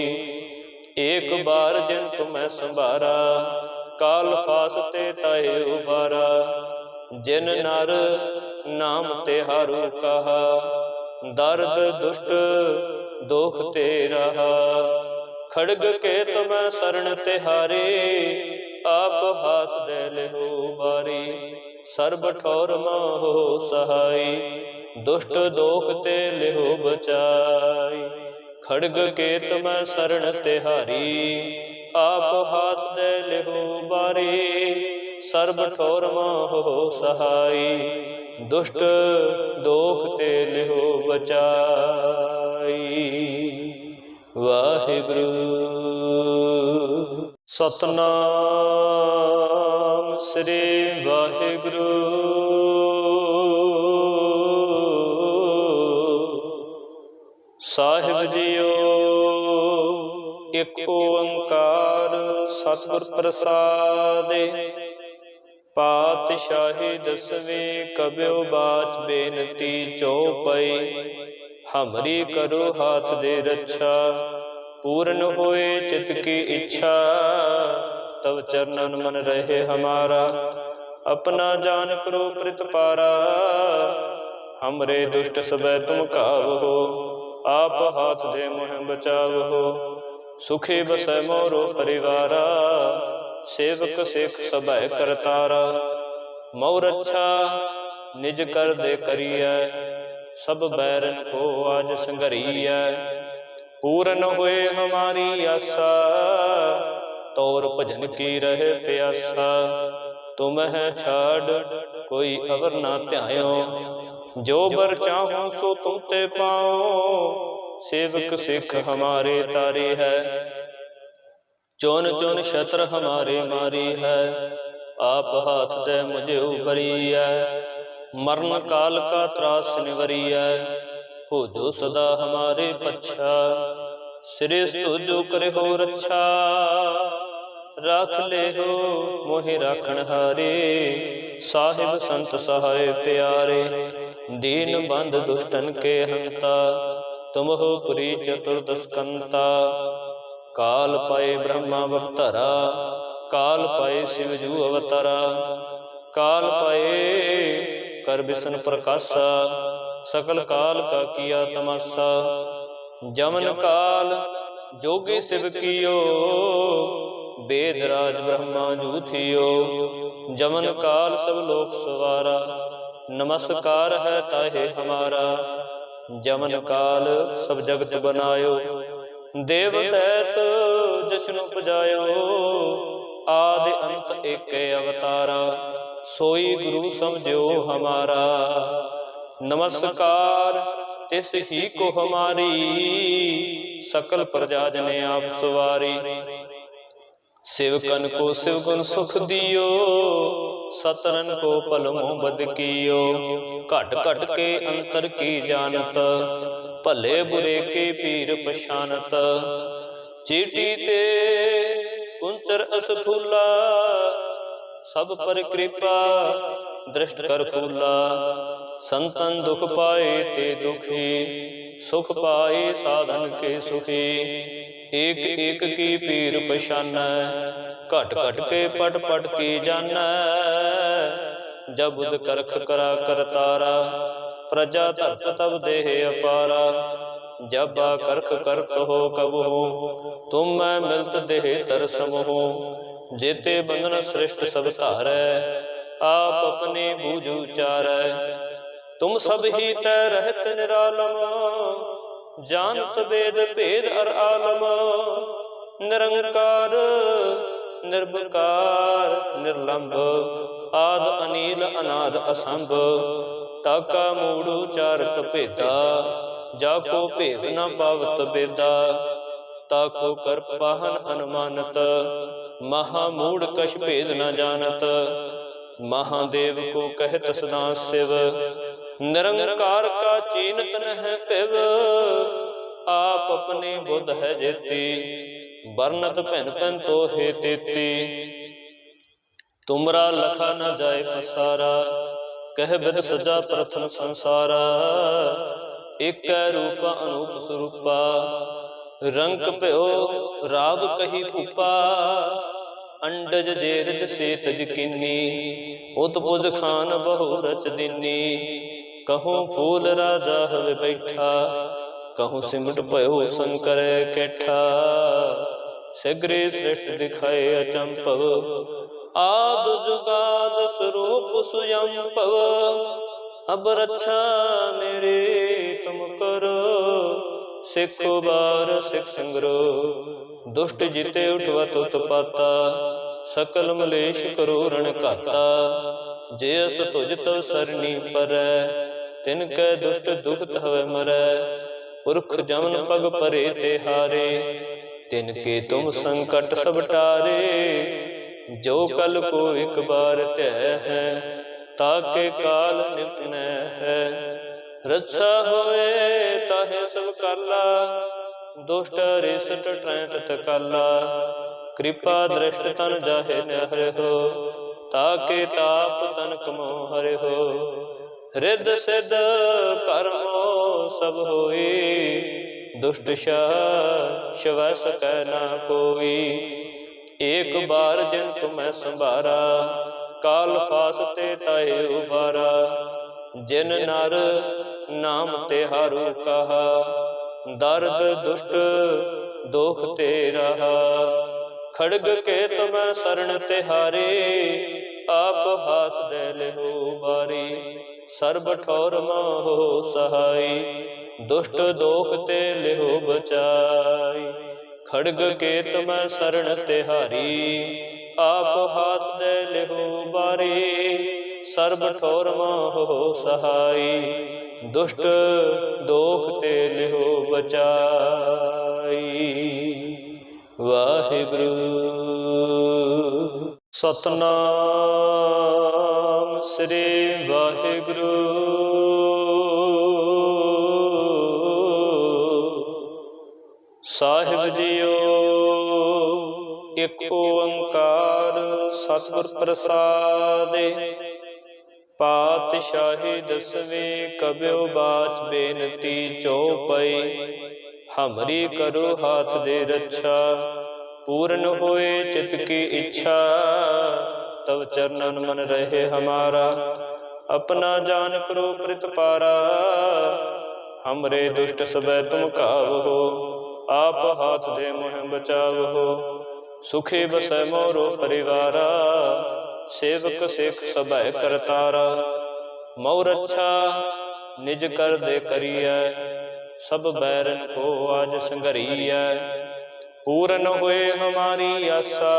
एक बार जिन तुम्हें संभारा, काल फास ते ताहे उबारा। जिन नर नाम ते हारू कहा, दर्द दुष्ट दोख ते रहा। खड़ग के तुम्हें शरण तिहारी, आप हाथ दे लेहो बारी। सर्ब ठौर मोह सहाय, दुष्ट दोख ते लेहो बचाई। खड़ग के तुम्हें शरण तिहारी, आप हाथ दे लेहो बारी। सर्ब ठौर मोह सहाय, दुष्ट दोख ते लेहो बचाई। वाहिगुरु सतनाम श्री वाहिगुरु। साहिब जीओ एक ओंकार सतगुर प्रसादे। पातशाही दसवीं कब्यो बाच बेनती चौपई। हमरी करो हाथ दे रक्षा, पूर्ण होए चित की इच्छा। तब चरणन मन रहे हमारा, अपना जान करो प्रतिपारा। हमरे दुष्ट सबे तुम कावहो, आप हाथ दे मोह बचावहो। सुखी बसै मोरो परिवारा, सेवक सिख सबै करतारा। मऊ रक्षा निज कर दे करिय, सब बैरन को आज संघरिय। पूरन हुए हमारी आशा, तौर भजन की रहे प्यासा। तुम्ह छाड़ कोई अवर ना ध्यायो, जो बर चाहूं सो तुम ते पाओ। सेवक सिख हमारे तारे है, चौन चौन शत्र हमारे मारी है। आप हाथ दे मुझे उबरी है, मरण काल का त्रास निवरी है। हो जो सदा हमारे पच्छा, श्रेष्ठ जो करे हो रक्षा। राख ले हो मोहि राखण हारे, साहिब संत सहाय प्यारे। दीन बंद दुष्टन के हंता, तुम हो पुरी चतुर्दश कंता। काल पाए ब्रह्मा अवतारा, काल पाए शिव जू अवतारा। काल पाए कर विष्णु प्रकाशा, सकल काल का किया तमाशा। जमन काल जोगी शिव कियो, वेद राज ब्रह्मा जू थियो। जमन काल सब लोक सवारा, नमस्कार है ताहे हमारा। जमन काल सब जगत बनायो, देव दैत जश्न उपजायो। आदि अंत एक अवतारा, सोई गुरु समझो हमारा। नमस्कार तिस ही को हमारी, सकल प्रजा जने आप सवारी। सेवकन को शिव गुण सुख दियो, सतरन को पलमो बद कियो। घट घट के अंतर की जानत, भले बुरे के पीर पछानत। चीटी ते कुंचर असफूला, सब पर कृपा दृष्ट कर फूला। संतन दुख पाए ते दुखी, सुख पाए साधन के सुखी। एक एक की पीर पछानै, घट घट के पट पट की जानै। जब बुध करख करा करतारा, प्रजा धरत तब देह अपारा। जब करख करत हो कब हो, तुम मैं मिलत देह तर समूह। जेते बंधन श्रेष्ठ सब धारै, आप अपने बूझ उचारै। तुम सब ही तै रहत निरालम, जानत वेद भेद अर आलम। निरंकार निर्विकार निर्लंब, आद अनील अनाद असंभ। ताका मूढ़ उचारत भेदा, जाको भेद न पावत बेदा। ताको कर पाहन अनुमानत, महामूढ़ कछ भेद न जानत। महादेव को कहत सदा शिव, निरंकार का चीनत न है पिव। आप अपने बुध है जेती, बरनत भिन भिन तो हे तेती। तुमरा लखा न जाए पसारा, कह बिद सजा प्रथम संसारा। एक रूप अनूप स्वरूपा, रंग प्यो राव कही भूपा। अंडज जेरज सेतज किन्नी, उतपुज खान बहु रच दिन्नी। कहूँ फूल राजा हवे बैठा, कहूँ सिमट भयो शंकर कैठा। सगरे श्रेष्ठ दिखाए अचंपव, आद जुगाद स्वरूप सुयंपव। अब रक्षा मेरे तुम करो, सिखो बार सिख संग्रो। दुष्ट जीते उठवत उत्पाता, सकल मलेश करो रण घाता। जेस तुझ तव सरनी परै, तिनकै दुष्ट दुखत हवै मरै। पुरख जमन पग परे ते हारे, तिनके तुम संकट सब टारे। जो कल को एक बार तय है, ताके काल निपटनै है। रक्षा होए ताहे सब काला, दुष्ट रिसट ट्रैट तकाला। कृपा दृष्ट तन जाहे न हो, ताके ताप तन कमो हरे हो। रिद सिद्ध कर्मो सब होई, दुष्ट शवै सकै ना कोई। एक बार जिन तुम्हें संभारा, काल फास ते ताहे उबारा। जिन नर नाम तिहारू कहा, दर्द दुष्ट दोख ते रहा। खड़ग के तुम्हें शरण तिहारे, आप हाथ दे लेहो बारी। सर्ब ठौर मोहो सहाई, दुष्ट दोख ते लेहो बचाई। खड़ग केत मैं शरण तिहारी, आप हाथ दे लेहो बारी। सर्ब ठौर मोहो सहाई, दुष्ट दोख ते लेहो बचाई। वाहिगुरु। सतनाम श्री वाहिगुरु। साहिब जीओ एक ओंकार सतगुर प्रसादे। पातशाही दसवीं कब्यो बाच बेनती चौपई। हमरी करो हाथ दे रक्षा, पूर्ण होए चित की इच्छा। तब चरणन मन रहे हमारा, अपना जान करो प्रतिपारा। हमरे दुष्ट सबे तुम कावहो, आप हाथ दे मोह बचावहो। सुखी बसै मोरो परिवारा, सेवक सिख सबे करतारा। मोर अच्छा निज कर दे करिए, सब बैरन को आज संघरिया। पूरन हुए हमारी आशा,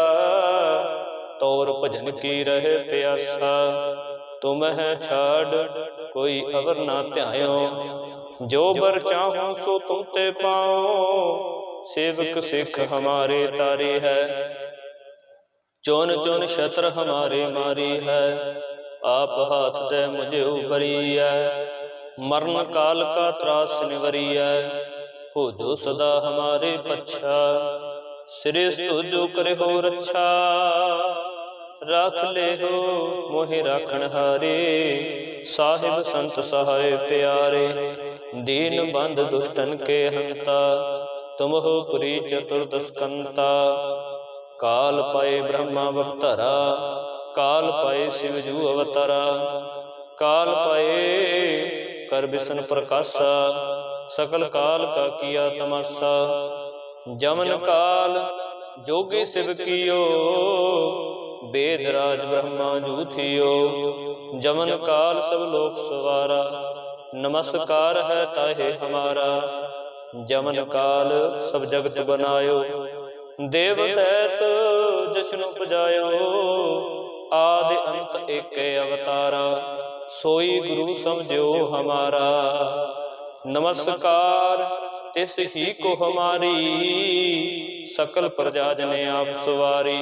तौर भजन की रहे प्यासा। तुम है छाड़ कोई अवर ना ध्यायो, जो बर चाहूं सो तुम ते पाओ। सेवक सिख हमारे तारी है, चौन चौन शत्र हमारे मारी है। आप हाथ दे मुझे उबरी है, मरण काल का त्रास निवरिया। हो जो सदा हमारे पच्छा, श्रेष्ठ जो करे हो रक्षा। राख ले हो मोहि राखण हारे, साहिब संत सहाय प्यारे। दीन बंध दुष्टन के हंता, तुम हो पुरी चतुर्दश कंता। काल पाए ब्रह्मा अवतारा, काल पाए शिवजू अवतारा। काल पाए कर विष्णु प्रकाशा, सकल काल का किया तमाशा। जमन काल जोगी शिव कियो, वेद राज ब्रह्मा जूथियो। जमन काल सब लोक सवारा, नमस्कार है ताहे हमारा। जमन काल सब जगत बनायो, देव दैत जश्न उपजायो। आदि अंत एक अवतारा, सोई गुरु समझो हमारा। नमस्कार तिस ही को हमारी, सकल प्रजा जने आप सवारी।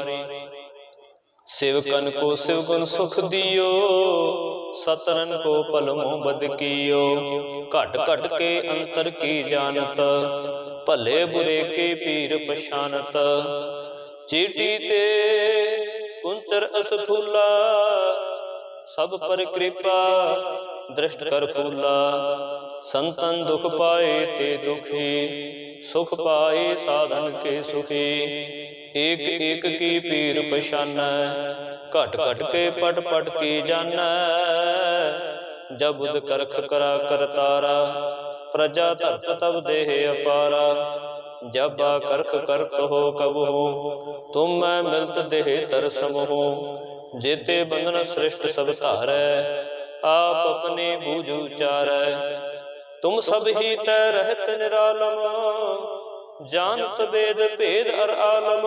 शिवकन को शिव गुण सुख दियो, सतरन को पलमो बद कियो। घट घट के अंतर की जानत, भले बुरे के पीर पछानत। चीटी ते कुंचर असथूला, सब पर कृपा दृष्ट कर फूला। संतन दुख पाए ते दुखी, सुख पाए साधन के सुखी। एक एक की पीर पछाना, घट घट के पट पट की जाना। जब बुध करख करा करतारा, प्रजा धरत तब देह अपारा। जब आ करख करत हो कब हो, तुम मैं मिलत देह तर समूह। जेते बंधन श्रेष्ठ सब धारै, आप अपने बूझ उचारै। तुम सब ही तय रहत निरालम, जानत वेद भेद अर आलम।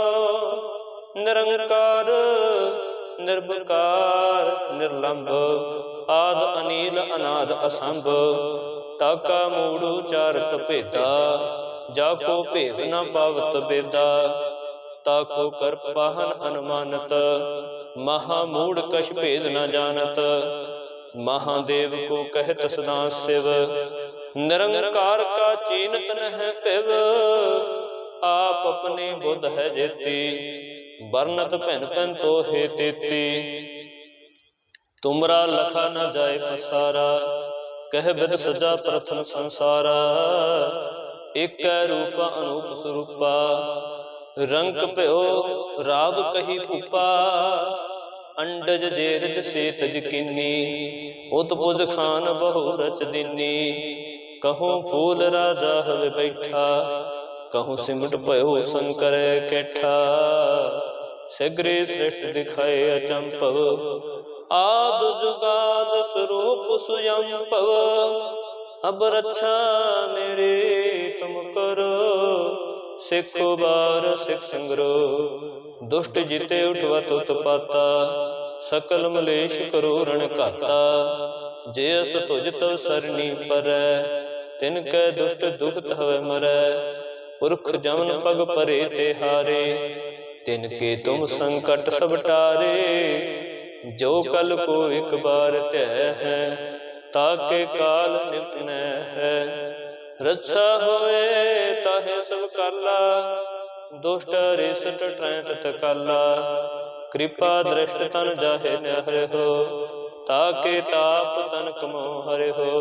निरंकार निर्विकार निर्लंब, आद अनील अनाद असंभ। ताका मूढ़ उचारत भेदा, जाको भेद न पावत बेदा। ताको कर पाहन अनुमानत, महामूढ़ कछ भेद न जानत। महादेव को कहत सदा शिव, निरंकार का चीनत न है पिव। आप अपने बुध है जेती, बरनत पहन पहन तो हे तेती। तुमरा लखा न जाए पसारा, कह बिद सजा प्रथम संसारा। एक रूप अनूप स्वरूपा, रंग प्यो राव कही भूपा। अंडज जेरज सेतज किन्नी, उत्पुज खान बहु रच दिन्नी। कहूँ फूल राजा हवे बैठा, कहूँ सिमट पयो शंकर कैठा। सिगरे सृष्ट दिखाए अचंपव, आद जुगाद स्वरूप सुयंपव। अब रक्षा मेरी तुम करो, सिखो बार सिख संग्रो। दुष्ट जिते उठवत उत्पाता, सकल मलेश करो रण घाता। जे अस तुझ तव सरनी परै, तिनकै दुष्ट दुखत हवै मरै। पुरख जमन पग परे ते हारे, तिनके तुम संकट सब टारे। जो कल को एक बार त्यह है, ताके काल निपटनै है। रक्षा होए ताहे सब काला, दुष्ट रिसट ट्रैत तकाला। कृपा दृष्ट तन जाहे न हरे हो, ताके ताप तन कमो हरे हो।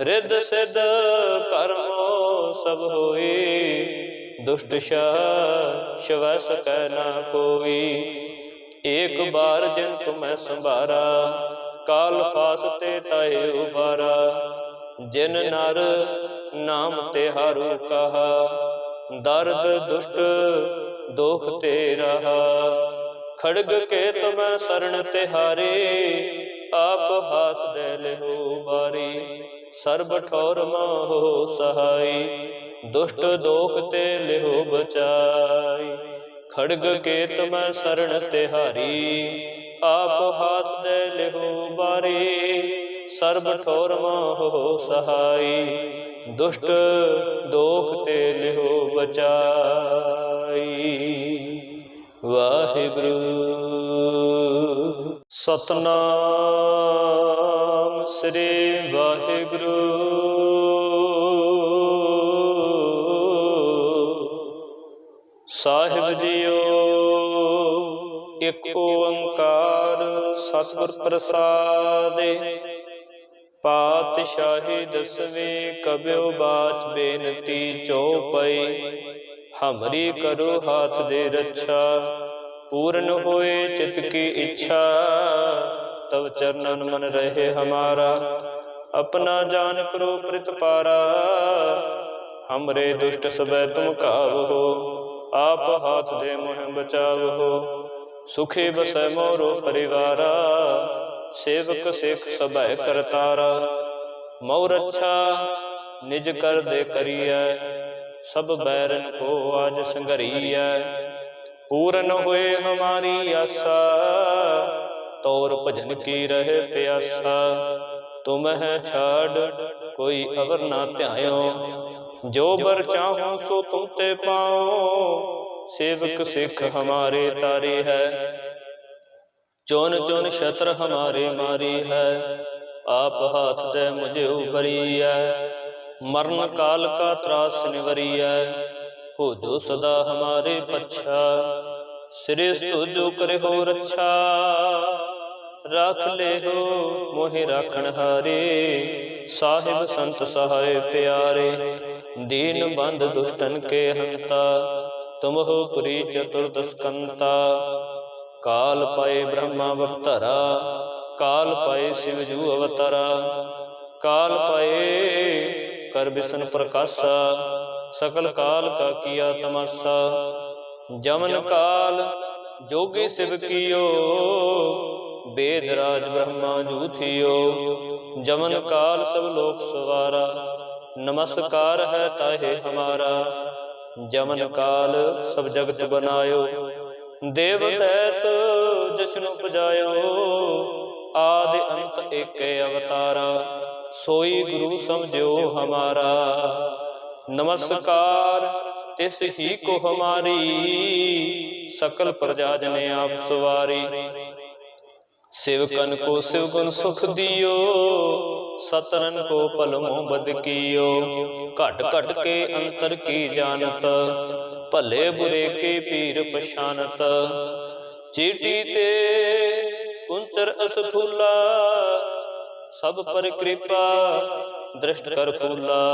रिद सिद्ध कर्मो सब होई, दुष्ट शाह शवै सकै ना कोई। एक बार जिन तुम्हें संभारा, काल फासते ताहे उबारा। जिन नर नाम तिहारू कहा, दर्द दुष्ट दोख ते रहा। खड़ग के तुम्हें शरण तिहारे, आप हाथ दे लेहो बारी। सर्ब ठोर मोह सहाई, दुष्ट दोख ते लेहो बचाई। खड़ग के तुम्हें शरण तिहारी, आप हाथ दे लेहो बारी। सर्ब ठोर मोह सहाई, दुष्ट दोख ते लेहो बचाई। वाहिगुरु। सतनाम श्री वाहिगुरु। साहिब जीओ एक ओंकार सतगुर प्रसादे। पातशाही दसवीं कब्यो बाच बेनती चौपाई। हमरी करो हाथ दे रक्षा, पूर्ण होए चित की इच्छा। तब चरणन मन रहे हमारा, अपना जान करो प्रतिपारा। हमरे दुष्ट सबै तुम कावहो, आप हाथ दे मोह बचावहो। सुखी बसै मोरो परिवारा, सेवक सिख सबै करतारा। मऊ रक्षा निज कर दे करिय, सब बैरन को आज संघरिय। पूरन हुए हमारी आशा, तौर भजन की रहे प्यासा। तुम्हें छाड़ कोई अवर ना ध्यायो, जो बर चाहूं सो तुम ते पाओ। सेवक सिख हमारे तारी है, चोन चोन शत्र हमारे मारी है। आप हाथ दे मुझे उबरी है, मरण काल का त्रास निवरी है। हो जो सदा हमारे पच्छा, श्रेष्ठ जो करे हो रक्षा। राख ले हो मोहि राखण हारे, साहिब संत सहाय प्यारे। दीन बंध दुष्टन के हंता, तुम हो पुरी चतुर्दश कंता। काल पाए ब्रह्मा अवतारा, काल पाए शिव जू अवतारा। काल पाए कर विष्णु प्रकाशा, सकल काल का किया तमाशा। जमन काल जोगी शिव कियो, वेद राज ब्रह्मा जू थियो। जमन काल सब लोक सवारा, नमस्कार है ताहे हमारा। जमन काल सब जगत बनायो, देव दैत जश्न उपजायो। आदि अंत एक अवतारा, सोई गुरु समझो हमारा। नमस्कार तिस ही को हमारी, सकल प्रजा जने आप सवारी। शिवकन को शिव गुण सुख दियो, सतरन को पलमो बद कियो। घट घट के अंतर की जानत, भले बुरे के पीर पछानत। चीटी ते कुंचर असथूला, सब पर कृपा दृष्ट कर फूला।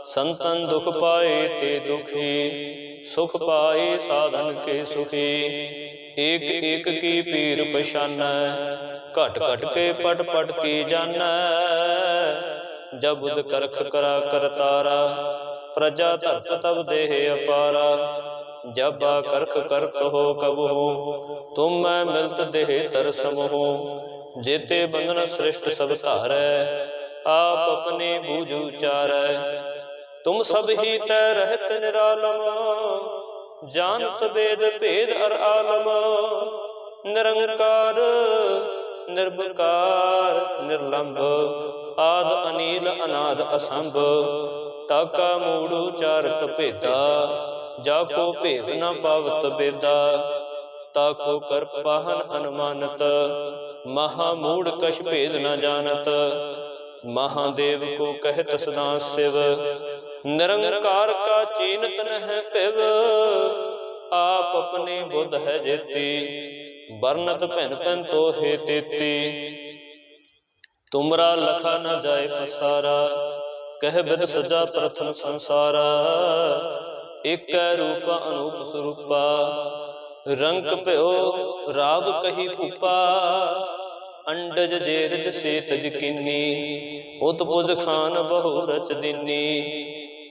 संतन दुख पाए ते दुखी, सुख पाए साधन के सुखी। एक एक की पीर पछानै, घट घट के पट पट की जानै। जब बुध करख करा करतारा, प्रजा धरत तब देह अपारा। जब करख करत हो कबहू, तुम मैं मिलत देह तरसम हो। जेते बंधन सृष्ट सब धारै, आप अपने बूझ उचारै। तुम सब ही तै रहत निरालम, जानत वेद भेद अर आलम। निरंकार निर्विकार निर्लंब, आद अनील अनाद असंभ। ताका मूढ़ उचारत भेदा, जाको भेद न पावत बेदा। ताको कर पाहन अनुमानत, महामूढ़ कछ भेद न जानत। महादेव को कहत सदा शिव, निरंकार का चीनत न है पिव। आप अपने बुध है जेती, बरनत भिन भिन तो हे तेती। तुमरा लखा न जाए पसारा, कह बिद सजा प्रथम संसारा। एक रूपा अनूप स्वरूपा, रंग भयो राव कही भूपा। अंडज जेरज से तज किन्नी, उत्पुज खान बहु रच दिन्नी।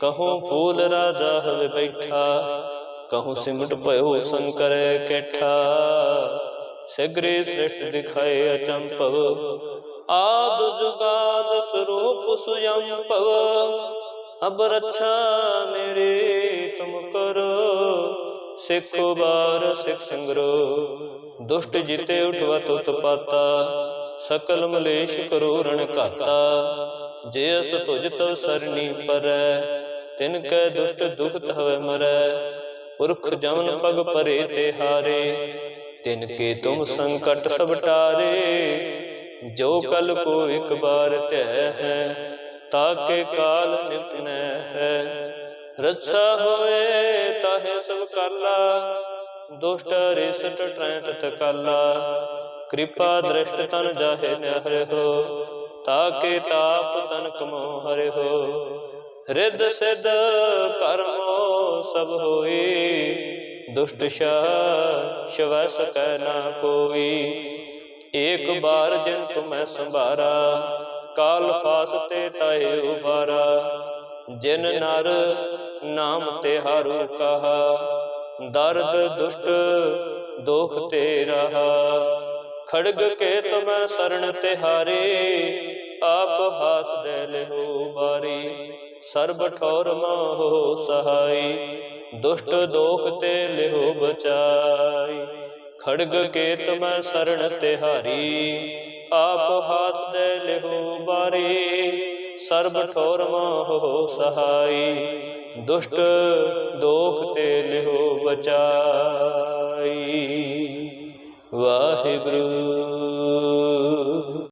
कहूँ फूल राजा हवे बैठा, कहूँ सिमट भयो शंकर कैठा। सगरे सृष्ट दिखाए अचंपव, आद जुगाद स्वरूप सुयंपव। अब रक्षा मेरे तुम करो, सिखो बार सिख संग्रो। दुष्ट जिते उठवत उत्पाता, सकल मलेश करो रण घाता। जेस तुझ तव सरनी परै, तिनकै दुष्ट दुखत हवै मरै। पुरख जमन पग परे ते हारे, तिनके तुम संकट सब टारे। जो कल को एक बार तय है, ताके काल नित न है। रक्षा होए ताहे सब काला, दुष्ट रिसट ट्रैत काला। कृपा दृष्ट तन जाहे न हरे हो, ताके ताप तन कमो हरे हो। रिद सिद्ध कर्मो सब होई, दुष्ट शिव सकै ना कोई। एक बार जिन तुम्हें संभारा, काल फासते ताहे उबारा। जिन नर नाम तेहारू कहा, दर्द दुष्ट दोख ते रहा। खड़ग के तुम्हें शरण तिहारे, आप हाथ दे लेहो बारी। सर्ब ठौर मोहो सहाय, दुष्ट दोख ते लेहो बचाई। खड़ग के तुम्हें शरण तिहारी, आप हाथ दे लेहो बारी। सर्ब ठोर मोहो सहाय, दुष्ट दोख ते लेहो बचाई। वाहिगुरु